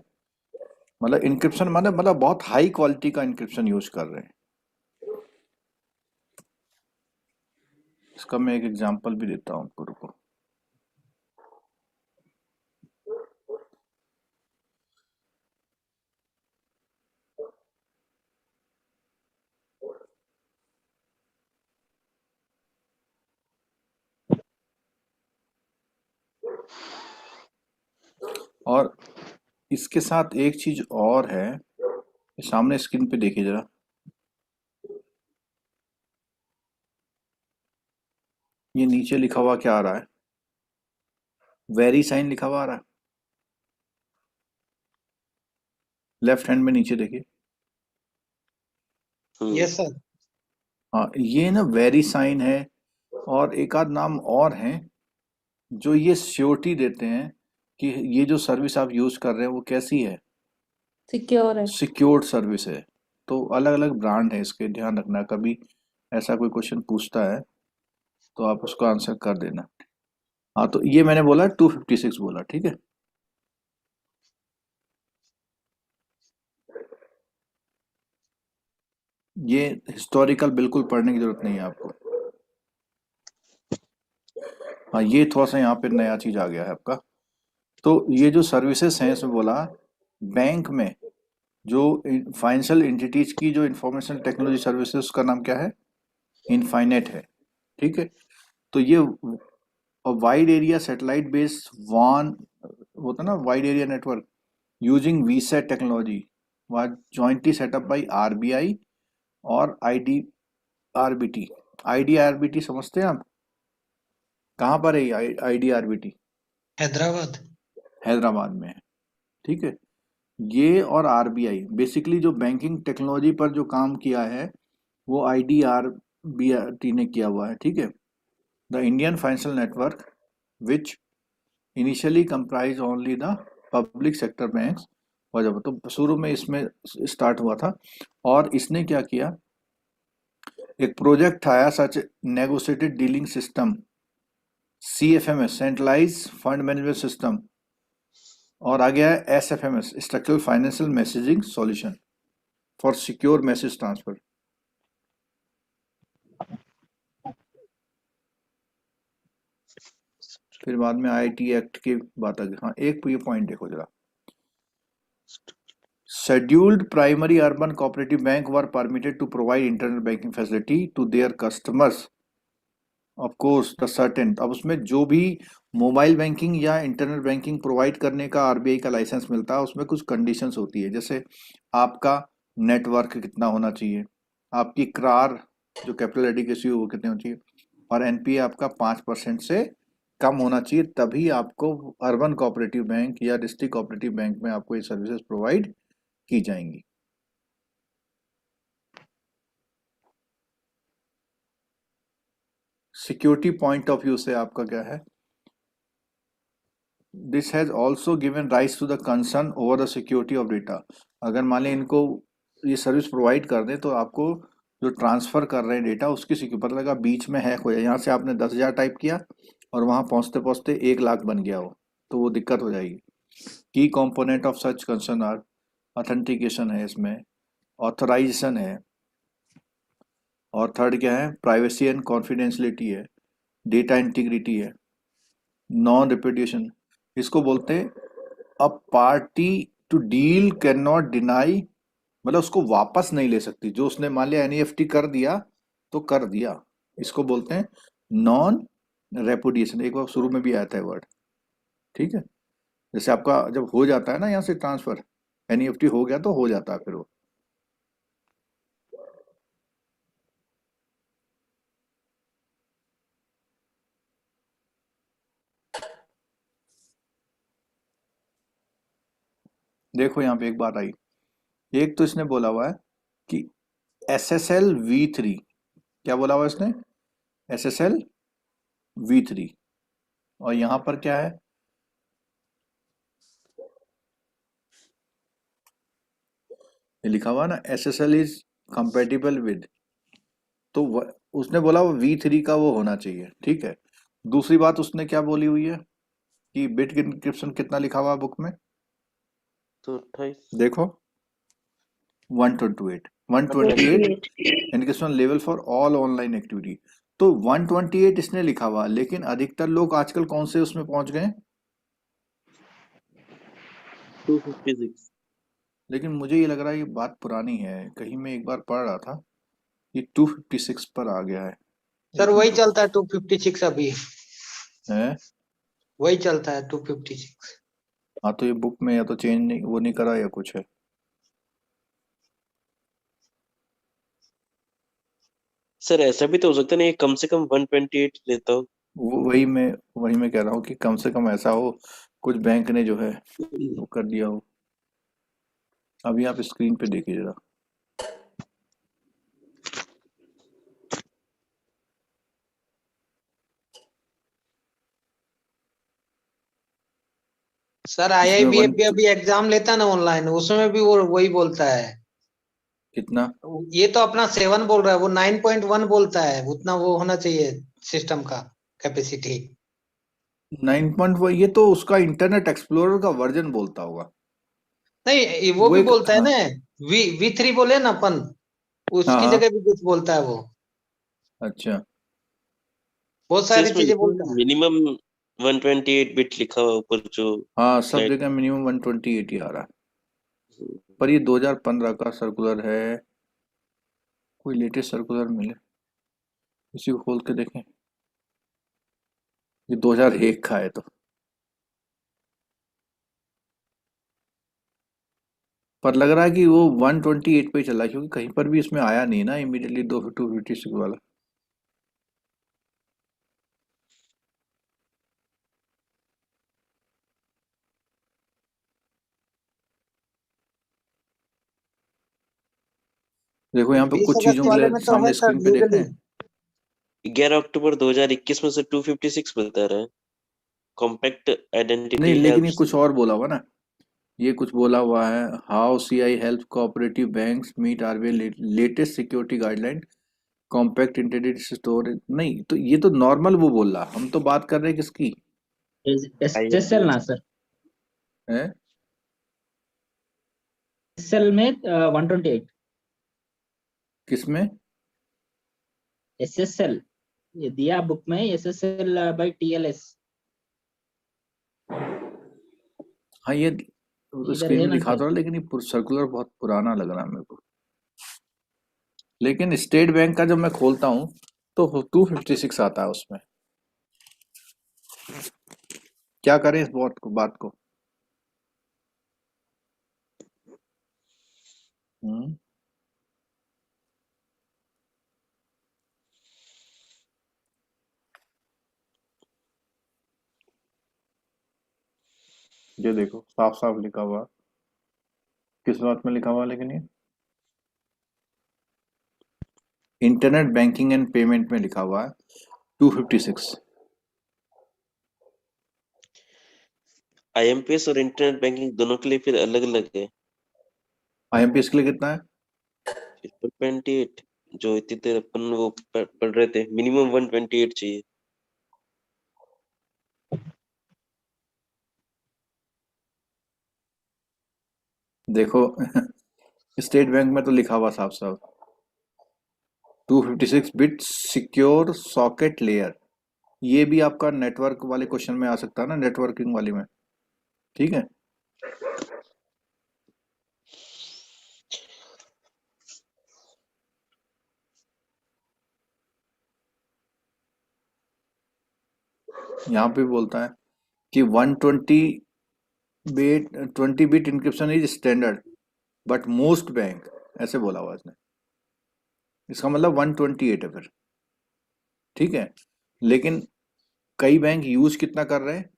मतलब इंक्रिप्शन मतलब बहुत हाई क्वालिटी का इंक्रिप्शन यूज कर रहे हैं। इसका मैं एक एग्जांपल भी देता हूँ आपको, रुको। और इसके साथ एक चीज और है, सामने स्क्रीन पे देखिए जरा, ये नीचे लिखा हुआ क्या आ रहा है? वेरी साइन लिखा हुआ आ रहा है, लेफ्ट हैंड में नीचे देखिए। Yes sir. हाँ, ये ना वेरी साइन है, और एक आध नाम और हैं जो ये श्योरिटी देते हैं कि ये जो सर्विस आप यूज कर रहे हैं वो कैसी है, सिक्योर है। सिक्योर्ड सर्विस है। तो अलग अलग ब्रांड है इसके, ध्यान रखना। कभी ऐसा कोई क्वेश्चन पूछता है तो आप उसको आंसर कर देना। हाँ, तो ये मैंने बोला 256 बोला, ठीक है। ये हिस्टोरिकल बिल्कुल पढ़ने की जरूरत नहीं है आपको। हाँ, ये थोड़ा सा यहाँ पे नया चीज आ गया है आपका। तो ये जो सर्विसेज हैं, इसमें बोला बैंक में जो फाइनेंशियल एंटिटीज की जो इंफॉर्मेशन टेक्नोलॉजी सर्विसेज, उसका नाम क्या है? इनफाइनेट है, ठीक है। तो ये वाइड एरिया सैटेलाइट बेस्ड वान होता ना, wide area network using VSAT technology was jointly setup by RBI और आईडीआरबीटी। आईडीआरबीटी समझते हैं आप? कहाँ पर है आईडीआरबीटी? हैदराबाद। हैदराबाद में है, ठीक है। ये और आरबीआई बेसिकली जो बैंकिंग टेक्नोलॉजी पर जो काम किया है वो आईडीआरबीटी ने किया हुआ है, ठीक है। The Indian financial network which initially comprise only the public sector banks, वजह तो शुरू में इसमें स्टार्ट हुआ था। और इसने क्या किया, एक प्रोजेक्ट आया सच negotiated dealing system, CFMS centralise fund management system, और आ गया है SFMS structural financial messaging solution for secure message transfer. फिर बाद में IIT एक्ट की बात आ गई। हाँ, एक ये पॉइंट देखो जरा, scheduled primary urban cooperative bank were permitted to provide internet banking facility to their customers of course the certain। अब उसमें जो भी मोबाइल बैंकिंग या इंटरनेट बैंकिंग प्रोवाइड करने का RBI का लाइसेंस मिलता है, उसमें कुछ कंडीशंस होती है, जैसे आपका नेटवर्क कितना होना चाहिए, आपकी क्रार जो कैपिटल एडिक्वेसी वो कितनी होनी चाहिए, और NPA आपका 5% से कम होना चाहिए, तभी आपको अर्बन कोऑपरेटिव बैंक या डिस्ट्रिक्ट कोऑपरेटिव बैंक में आपको ये सर्विसेज प्रोवाइड की जाएंगी। सिक्योरिटी पॉइंट ऑफ व्यू से आपका क्या है? This has also given rights to the concern over the security of data. अगर मान लें इनको ये सर्विस प्रोवाइड कर दें तो आपको जो ट्रांसफर कर रहे हैं डेटा उसकी सिक्योरिटी, पता लगा बीच में हैक हो जाए, यहाँ से आपने 10,000 टाइप किया और वहाँ पहुँचते पहुँचते 1 लाख बन गया हो, तो वो दिक्कत हो जाएगी। Key component of such concern are authentication है, इसमें ऑथराइजेशन है, और थर्ड क्या है, प्राइवेसी एंड कॉन्फिडेंशियलिटी है, डेटा इंटीग्रिटी है, नॉन रिपीटेशन। इसको बोलते हैं a party to deal can not deny, मतलब उसको वापस नहीं ले सकती। जो उसने मान लिया एनईएफटी कर दिया तो कर दिया, इसको बोलते हैं नॉन रेपुडिएशन। एक बार शुरू में भी आया था वर्ड, ठीक है। जैसे आपका जब हो जाता है ना यहाँ से ट्रांसफर, एनईएफटी हो गया तो हो जाता है फिर वो। देखो यहाँ पे एक बात आई, एक तो इसने बोला हुआ है कि SSL V3, क्या बोला हुआ है इसने, SSL V3, और यहाँ पर क्या है, ये लिखा हुआ है ना SSL इज कंपेटिबल विद, तो उसने बोला वो V3 का वो होना चाहिए, ठीक है। दूसरी बात उसने क्या बोली हुई है कि बिट इंक्रिप्शन कितना लिखा हुआ है बुक में, तो 28 देखो 128 encryption level for all online activity. तो 128 इसने लिखा हुआ, लेकिन अधिकतर लोग आजकल कौन से उसमें पहुंच गए, 256। लेकिन मुझे ये लग रहा है ये बात पुरानी है, कहीं मैं एक बार पढ़ रहा था ये 256 पर आ गया है। सर वही चलता है 256 अभी, है वही चलता है 256। हाँ, तो ये बुक में या तो चेंज नहीं वो नहीं करा या कुछ है। सर ऐसा भी तो हो सकता है ना, ये कम से कम 128 लेता हो। वही मैं कह रहा हूँ कि कम से कम ऐसा हो कुछ बैंक ने जो है वो कर दिया हो। अभी आप स्क्रीन पे देखिए जरा, सर इसमें IIBF भी अभी एग्जाम लेता है ना ऑनलाइन, उसमें भी वो वही बोलता है। कितना, ये तो अपना 7 बोल रहा है, वो 9.1 बोलता है, उतना वो होना चाहिए सिस्टम का कैपेसिटी। 9.1 ये तो उसका इंटरनेट एक्सप्लोरर का वर्जन बोलता होगा। नहीं वो भी एक बोलता है हाँ, ना, V3 बोले ना अपन, उसकी हाँ जगह भी कुछ बोलता है वो, अच्छा, बहुत सर सारी इसमें चीजें लिखा बोलता है। मिनिमम 128 बिट लिखा हुआ ऊपर जो हाँ सब स्लाइड। जगह मिनिमम 128 ही आ रहा है, पर ये 2015 का सर्कुलर है, कोई लेटेस्ट सर्कुलर मिले इसी को खोल के देखें। ये 2001 का है, तो पर लग रहा है कि वो 128 पे चला, क्योंकि कहीं पर भी इसमें आया नहीं ना इमीडिएटली 256 वाला। देखो यहाँ पे 20 कुछ चीजों अगस्त के वाले लिए में तो है सामने सर स्क्रीन पे देख रहे लीगली। हैं। 11 अक्टूबर 2021 में से 256 बता रहा है। कॉम्पैक्ट नहीं, आइडेंटिटी लेकिन ये हेल्प्स। कुछ और बोला हुआ ना, ये कुछ बोला हुआ है, how CI help cooperative banks meet RBI latest security guideline compact integrated store. नहीं, तो ये तो नॉर्मल वो बोल रहा, हम तो बात कर रहे हैं किसकी SSL ना सर, है, SSL में 128, किसमें, SSL ये दिया बुक में, SSL by TLS हाँ ये इधर स्क्रीन है में ना दिखा सर। दो, लेकिन ये सर्कुलर बहुत पुराना लग रहा है मेरे को। लेकिन स्टेट बैंक का जब मैं खोलता हूँ तो 256 आता है उसमें। क्या करें इस बात को हम्म ये देखो साफ साफ लिखा हुआ, किस बात में लिखा हुआ, लेकिन ये इंटरनेट बैंकिंग एंड पेमेंट में लिखा हुआ है 256। IMPS और इंटरनेट बैंकिंग दोनों के लिए फिर अलग अलग है। IMPS के लिए कितना है? 128 जो इतनी देर अपन वो पढ़ रहे थे, मिनिमम 128 चाहिए। देखो स्टेट बैंक में तो लिखा हुआ साफ साफ 256 बिट सिक्योर सॉकेट लेयर। ये भी आपका नेटवर्क वाले क्वेश्चन में आ सकता है ना, नेटवर्किंग वाली में। ठीक है, यहाँ पे बोलता है कि 20 bit encryption is standard but most bank, ऐसे बोला हुआ इसने। इसका मतलब 128 है फिर। ठीक है, लेकिन कई बैंक यूज कितना कर रहे हैं?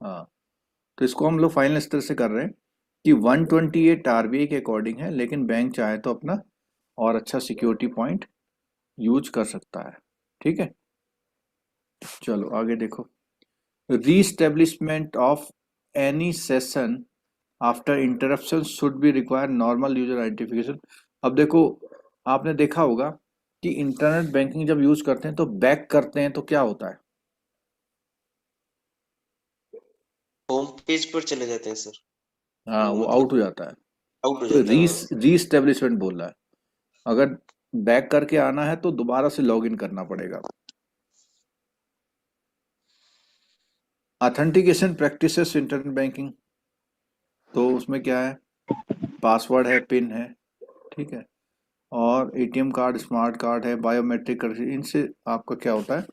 हाँ, तो इसको हम लोग फाइनल स्तर से कर रहे हैं कि 128 आरबीआई के अकॉर्डिंग है, लेकिन बैंक चाहे तो अपना और अच्छा सिक्योरिटी पॉइंट यूज कर सकता है। ठीक है, चलो आगे देखो। रीस्टेब्लिशमेंट of any session after interruption should be require normal user identification. अब देखो, आपने देखा होगा कि इंटरनेट बैंकिंग जब यूज करते हैं तो बैक करते हैं तो क्या होता है? होम पेज पर चले जाते हैं सर। हाँ, वो मतलब आउट हो जाता है, आउट हो तो जाता है। हाँ। रीस्टेब्लिशमेंट बोल रहा है। अगर बैक करके आना है तो दोबारा से लॉग इन करना पड़ेगा। ऑथेंटिकेशन प्रैक्टिसेस इंटरनेट बैंकिंग, तो उसमें क्या है? पासवर्ड है, पिन है, ठीक है, और एटीएम कार्ड, स्मार्ट कार्ड है, बायोमेट्रिक, इनसे आपका क्या होता है?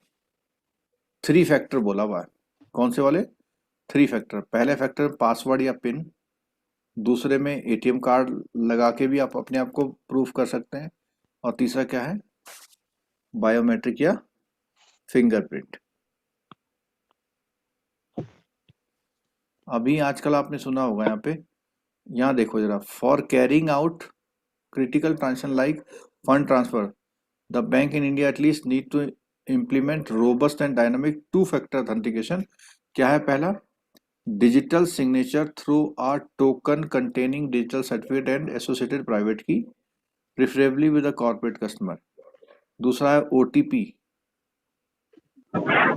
3 फैक्टर बोला हुआ है। कौन से वाले? 3 फैक्टर। पहले फैक्टर पासवर्ड या पिन, दूसरे में एटीएम कार्ड लगा के भी आप अपने आप को प्रूफ कर सकते हैं, और तीसरा क्या है? बायोमेट्रिक या फिंगरप्रिंट। अभी आजकल आपने सुना होगा यहाँ पे, यहाँ देखो जरा, for carrying out critical transaction like fund transfer, the bank in India at least need to implement robust and dynamic two-factor authentication. क्या है पहला? Digital signature through a token containing digital certificate and associated private key, preferably with a corporate customer. दूसरा है OTP,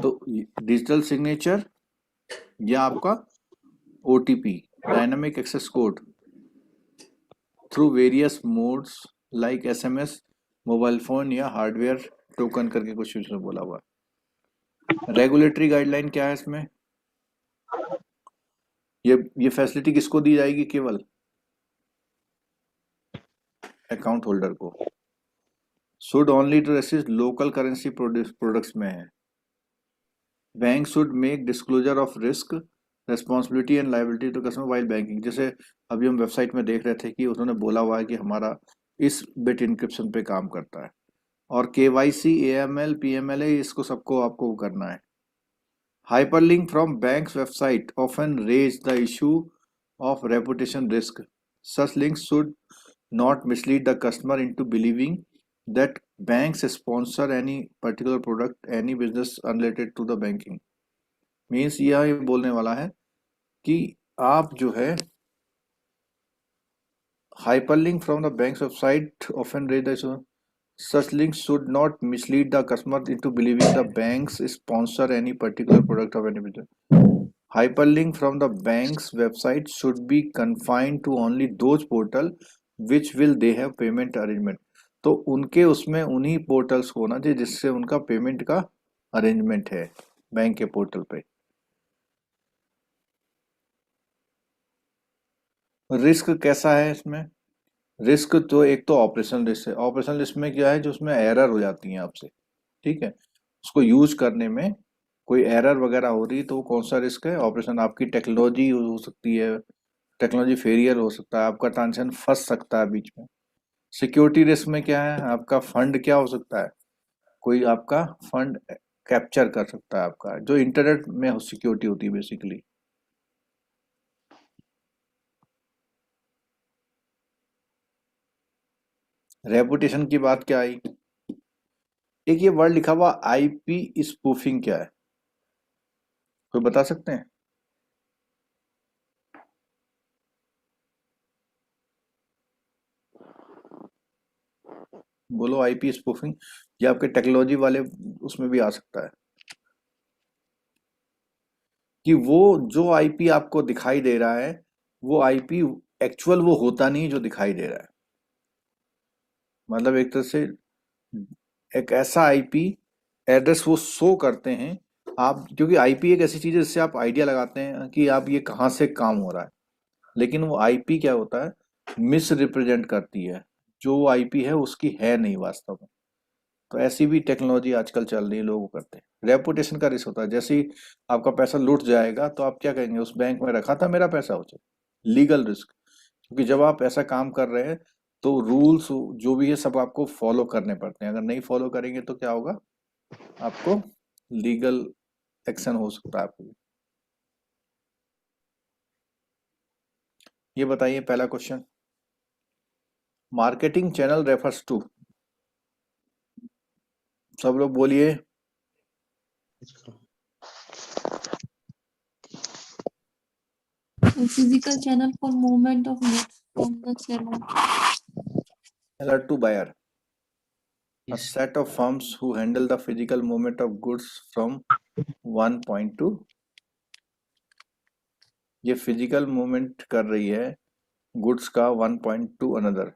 तो डिजिटल सिग्नेचर या आपका OTP, dynamic access code, through various modes like SMS, mobile phone या हार्डवेयर टोकन करके कुछ उसमें बोला हुआ। रेगुलेटरी गाइडलाइन क्या है इसमें? ये फैसिलिटी किसको दी जाएगी? केवल अकाउंट होल्डर को। Should only to assist local currency products में है। Bank should make disclosure of risk, responsibility and liability to customer while banking. जैसे अभी हम वेबसाइट में देख रहे थे कि उन्होंने बोला हुआ है कि हमारा इस बिट इंक्रिप्शन पे काम करता है, और KYC, AML, PMLA, इसको सबको आपको करना है। Hyperlink from bank's website often raise the issue of reputation risk. Such links should not mislead the customer into believing that banks sponsor any particular product, any business unrelated to the banking. Means यह बोलने वाला है कि आप जो है hyperlink from the bank's website often raise the issue. Such links should not mislead the customer into believing the banks sponsor any particular product of any business. Hyperlink from the bank's website should be confined to only those portal which will they have payment arrangement. तो उनके उसमें उन्हीं पोर्टल्स को होना चाहिए जिससे उनका पेमेंट का अरेंजमेंट है बैंक के पोर्टल पे। रिस्क कैसा है इसमें? रिस्क तो एक तो ऑपरेशन रिस्क है। ऑपरेशन रिस्क में क्या है? जो उसमें एरर हो जाती है आपसे, ठीक है, उसको यूज करने में कोई एरर वगैरह हो रही तो कौन सा रिस्क है? ऑपरेशन। आपकी टेक्नोलॉजी हो सकती है, टेक्नोलॉजी फेलियर हो सकता है, आपका ट्रांजेक्शन फंस सकता है बीच में। सिक्योरिटी रिस्क में क्या है? आपका फंड क्या हो सकता है? कोई आपका फंड कैप्चर कर सकता है आपका, जो इंटरनेट में सिक्योरिटी होती है बेसिकली। रेपुटेशन की बात क्या आई? एक ये वर्ड लिखा हुआ IP स्पूफिंग, क्या है? कोई बता सकते हैं? बोलो आईपी स्पूफिंग, ये आपके टेक्नोलॉजी वाले उसमें भी आ सकता है कि वो जो आईपी आपको दिखाई दे रहा है वो आईपी एक्चुअल वो होता नहीं जो दिखाई दे रहा है। मतलब एक तरह से एक ऐसा आईपी एड्रेस वो शो करते हैं आप, क्योंकि आईपी एक ऐसी चीज है जिससे आप आइडिया लगाते हैं कि आप ये कहाँ से काम हो रहा है, लेकिन वो आईपी क्या होता है, मिस रिप्रेजेंट करती है, जो वो आईपी है उसकी है नहीं वास्तव में। तो ऐसी भी टेक्नोलॉजी आजकल चल रही है, लोग करते हैं। रेपुटेशन का रिस्क होता है, जैसे ही आपका पैसा लूट जाएगा तो आप क्या कहेंगे, उस बैंक में रखा था मेरा पैसा हो जाए, लीगल रिस्क। क्योंकि जब आप ऐसा काम कर रहे हैं तो रूल्स जो भी है सब आपको फॉलो करने पड़ते हैं, अगर नहीं फॉलो करेंगे तो क्या होगा, आपको लीगल एक्शन हो सकता है आपको। ये बताइए पहला question, marketing channel refers to, सब लोग बोलिए। A physical channel for movement of goods from the seller to buyer, a set of firms who handle the physical movement of goods from one point to, ये फिजिकल मूवमेंट कर रही है गुड्स का वन पॉइंट टू अनदर।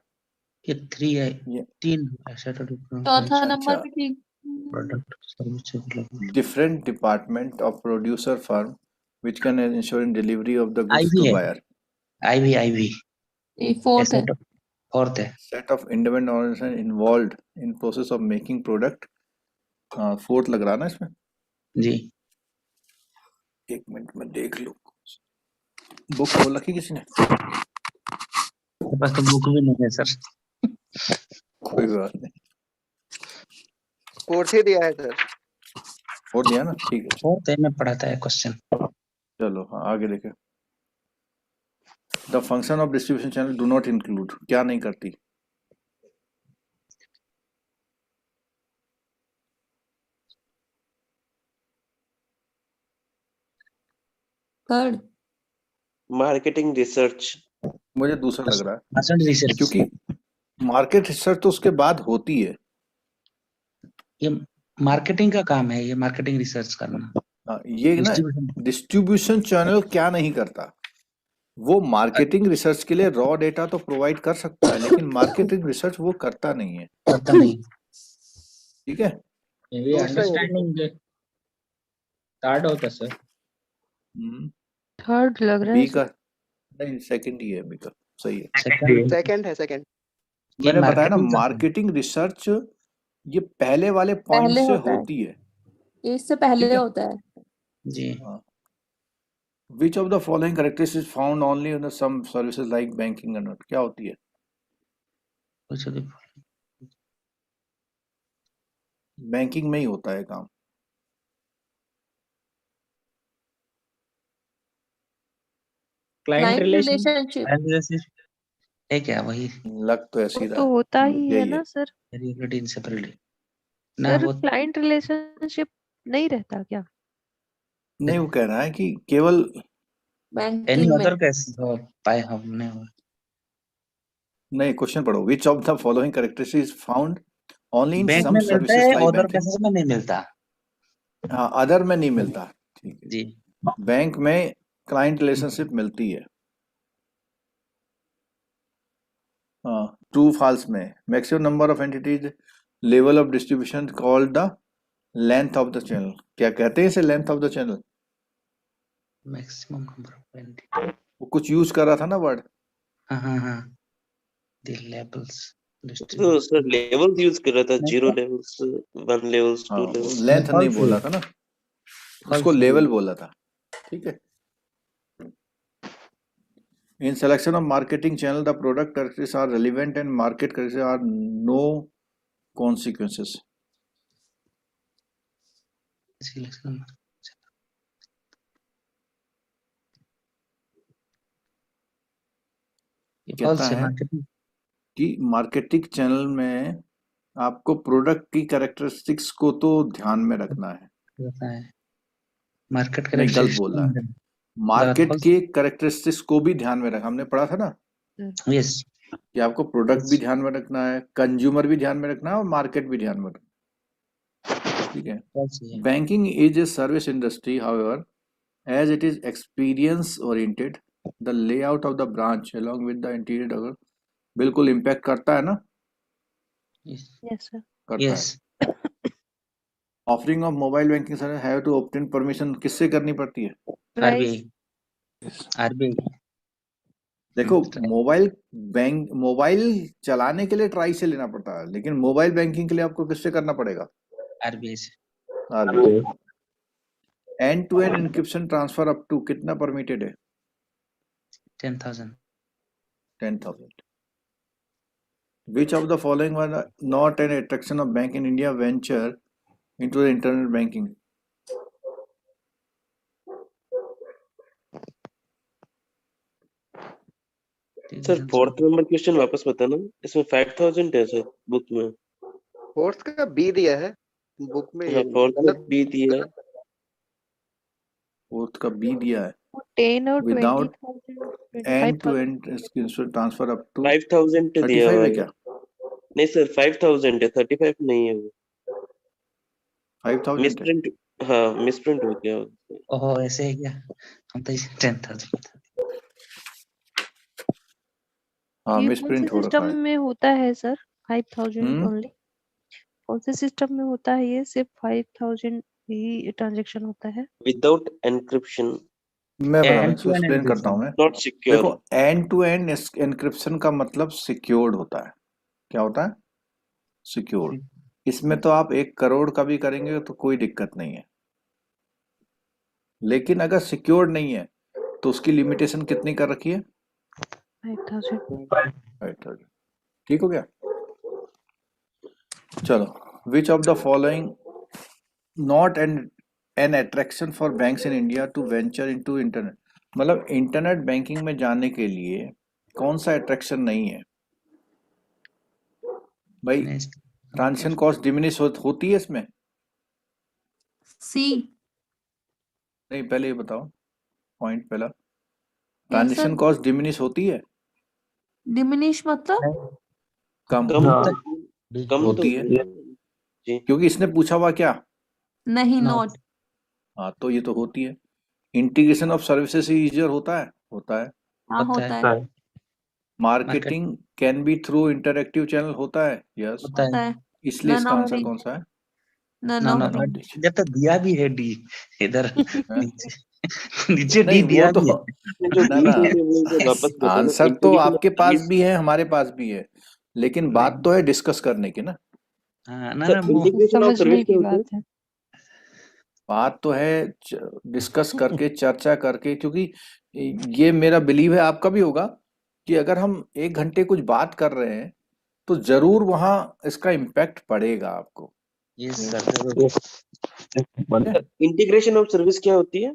ये 3 है, ये 3 ऐसा तो चौथा नंबर भी ठीक। प्रोडक्ट सर्विस मतलब different department of producer firm which can ensure in delivery of the goods I V to है, buyer, आईवी ये फोर्थ है। फोर्थ है। set of independent organization involved in process of making product, fourth लग रहा ना इसमें जी। एक मिनट में देख लो, बुक खोल रखी किसी ने? मेरे पास तो बुक भी नहीं है सर। कोई बात नहीं, फोर्थ ही दिया है सर। फोर्थ दिया ना, ठीक है। फोर्थ है, मैं पढ़ाता है क्वेश्चन। चलो हाँ आगे देखें। The function of distribution channel do not include, क्या नहीं करती? थर्ड मार्केटिंग रिसर्च, मुझे दूसरा लग रहा है, मार्केट रिसर्च, क्योंकि मार्केट रिसर्च तो उसके बाद होती है। ये मार्केटिंग का काम है, ये मार्केटिंग रिसर्च करना। ये ना डिस्ट्रीब्यूशन चैनल क्या नहीं करता, वो मार्केटिंग रिसर्च के लिए रॉ डेटा तो प्रोवाइड कर सकता है, लेकिन मार्केटिंग रिसर्च वो करता नहीं है। करता नहीं। ठीक है, Maybe understanding the third होता सर। थर्ड लग रहा बी है का नहीं, सेकंड ही है, बी का सही है। सेकंड है, सेकंड। मैंने बताया ना मार्केटिंग रिसर्च ये पहले वाले पॉइंट पहले से होता है। होती है। ये इससे पहले होता है। जी। Which of the following characteristics found only in some services like banking and क्या होती है? बैंकिंग में ही होता है काम। क्लाइंट रिलेशनशिप है क्या वही? लग तो ऐसी रहा तो होता ही है यही ना सर। ना सर वो क्लाइंट रिलेशनशिप नहीं रहता क्या? नहीं, वो कह रहा है कि केवल एनी बैंकिंग में अदर कैसे पाए हमने। नहीं, क्वेश्चन पढ़ो। विच of the following characteristics found only in bank सम में मिलता सर्विसेज है, लाइक अदर बैंकिंग? कैसे में नहीं मिलता। हाँ, अदर में नहीं मिलता। ठीक है, जी। बैंक में क्लाइंट रिलेशनशिप मिलती है। हाँ, ट्रू फॉल्स में maximum number of entities level of distribution called the length of the channel, क्या कहते हैं इसे? Length of the channel. Maximum number of entity, वो कुछ यूज कर रहा था ना वर्ड। हाँ हाँ हाँ, द लेवल्स तो सर लेवल्स यूज कर रहा था, 0 लेवल्स, 1 लेवल्स, 2 लेवल्स। लेंथ नहीं बोला था ना, उसको लेवल बोला था। ठीक है। In selection of marketing channel, the product characteristics are relevant and market characteristics are no consequences. कहता है कि मार्केटिंग चैनल में आपको प्रोडक्ट की कैरेक्टरिस्टिक्स को तो ध्यान में रखना है। मार्केट नहीं, गलत बोल रहा है। मार्केट के कैरेक्टरिस्टिक्स को भी ध्यान में रखा, हमने पढ़ा था ना यस कि आपको प्रोडक्ट भी ध्यान में रखना है, कंज्यूमर भी ध्यान में रखना है और मार्केट भी ध्यान में रखना, ठीक है। Banking is a service industry, however, as it is experience oriented, the layout of the branch along with the interior, अगर बिल्कुल इम्पैक्ट करता है ना, यस सर करता है। Offering of mobile banking service have to obtain permission किससे करनी पड़ती है? आरबीआई। देखो, मोबाइल चलाने के लिए ट्राई से लेना पड़ता है, लेकिन मोबाइल बैंकिंग के लिए आपको किससे करना पड़ेगा? आरबीआई से। RBI. End to end encryption transfer up to कितना परमिटेड है? 10,000। 10,000। Which of the following was not an attraction of Bank in India venture into the internet banking? Sir fourth number question वापस बताना, इसमें 5,000 है सर बुक में। फोर्थ का बी दिया है बुक में, हाँ, फोर्थ का बी दिया है। फोर्थ का बी दिया है 10 और without 20,000 and to 25,000 and transfer up to 5,000 दिया 35 हुआ है है क्या? नहीं सर 5,000 है, 35 नहीं है वो। 5,000 है। मिसप्रिंट, हाँ मिसप्रिंट हो गया। ओहो ऐसे है क्या? हम तो 10,000। हाँ, ये कौन से मिसप्रिंट हो रखा सिस्टम है। में होता है सर 5,000 ओनली? कौन से सिस्टम में होता है ये? सिर्फ 5,000 ही ट्रांजैक्शन होता है? Without encryption. मैं बता रहा हूँ, एक्सप्लेन करता हूँ मैं। Not secure. देखो, एंड टू एंड एनक्रिप्शन का मतलब सिक्योर्ड होता है। क्या होता है? सिक्योर्ड। इसमें तो आप 1 करोड़ का भी करेंगे तो कोई दिक्कत नहीं है, लेकिन अगर सिक्योर्ड नहीं है तो उसकी लिमिटेशन कितनी कर रखी है? 5,000। ठीक हो गया? चलो, which of the following not an attraction for banks in India to venture into internet, मतलब इंटरनेट बैंकिंग में जाने के लिए कौन सा अट्रैक्शन नहीं है भाई? ट्रांजेक्शन कॉस्ट डिमिनिश होती है इसमें? सी। नहीं, पहले ये बताओ पॉइंट पहला, ट्रांजेक्शन कॉस्ट डिमिनिश होती है? डिमिनिश मतलब कम होती है, क्योंकि इसने पूछा हुआ क्या? नहीं, नॉट। हाँ, तो ये तो होती है। इंटीग्रेशन ऑफ सर्विसेज ईजियर होता है? होता है। हाँ, होता है। Marketing can be through interactive channel होता है? यस होता है। इसलिए इसका आंसर कौन सा है? जब तक दिया भी है डी इधर नीचे डी नहीं, दिया वो भी तो वापस आंसर तो आपके पास भी है, हमारे पास भी है, लेकिन बात तो है डिस्कस करने की ना। समझने की बात है। बात तो है डिस्कस करके, चर्चा करके, क्योंकि ये मेरा बिलीव है, आपका भी होगा, कि अगर हम 1 घंटे कुछ बात कर रहे हैं तो जरूर वहां इसका इम्पैक्ट पड़ेगा आपको। इंटीग्रेशन ऑफ सर्विस क्या होती है?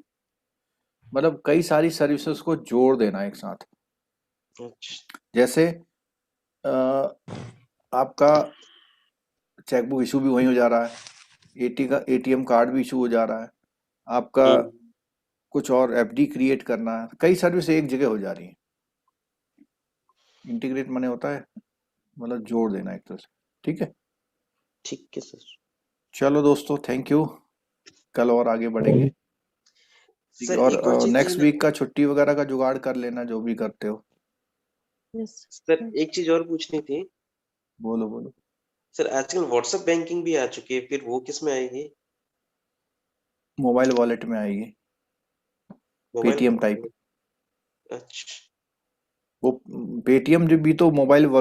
मतलब कई सारी सर्विसेज को जोड़ देना एक साथ। जैसे आपका चेकबुक इशू भी वहीं हो जा रहा है, एटीएम कार्ड भी इशू हो जा रहा है, आपका कुछ और एफडी क्रिएट करना है, कई सर्विस एक जगह हो जा रही है। इंटीग्रेट माने होता है मतलब जोड़ देना एक तरह से। ठीक है, ठीक है सर। चलो दोस्तों, थैंक यू, कल और आगे बढ़ेंगे। ठीक है, और नेक्स्ट वीक का छुट्टी वगैरह का जुगाड़ कर लेना, जो भी करते हो। सर एक चीज और पूछनी थी। बोलो बोलो। सर आजकल व्हाट्सएप बैंकिंग भी आ चुकी है, फिर वो किस में आएगी? मोबाइल वॉलेट में आएगी, पेटीएम टाइप। अच्छा, वो पेटीएम जो भी तो मोबाइल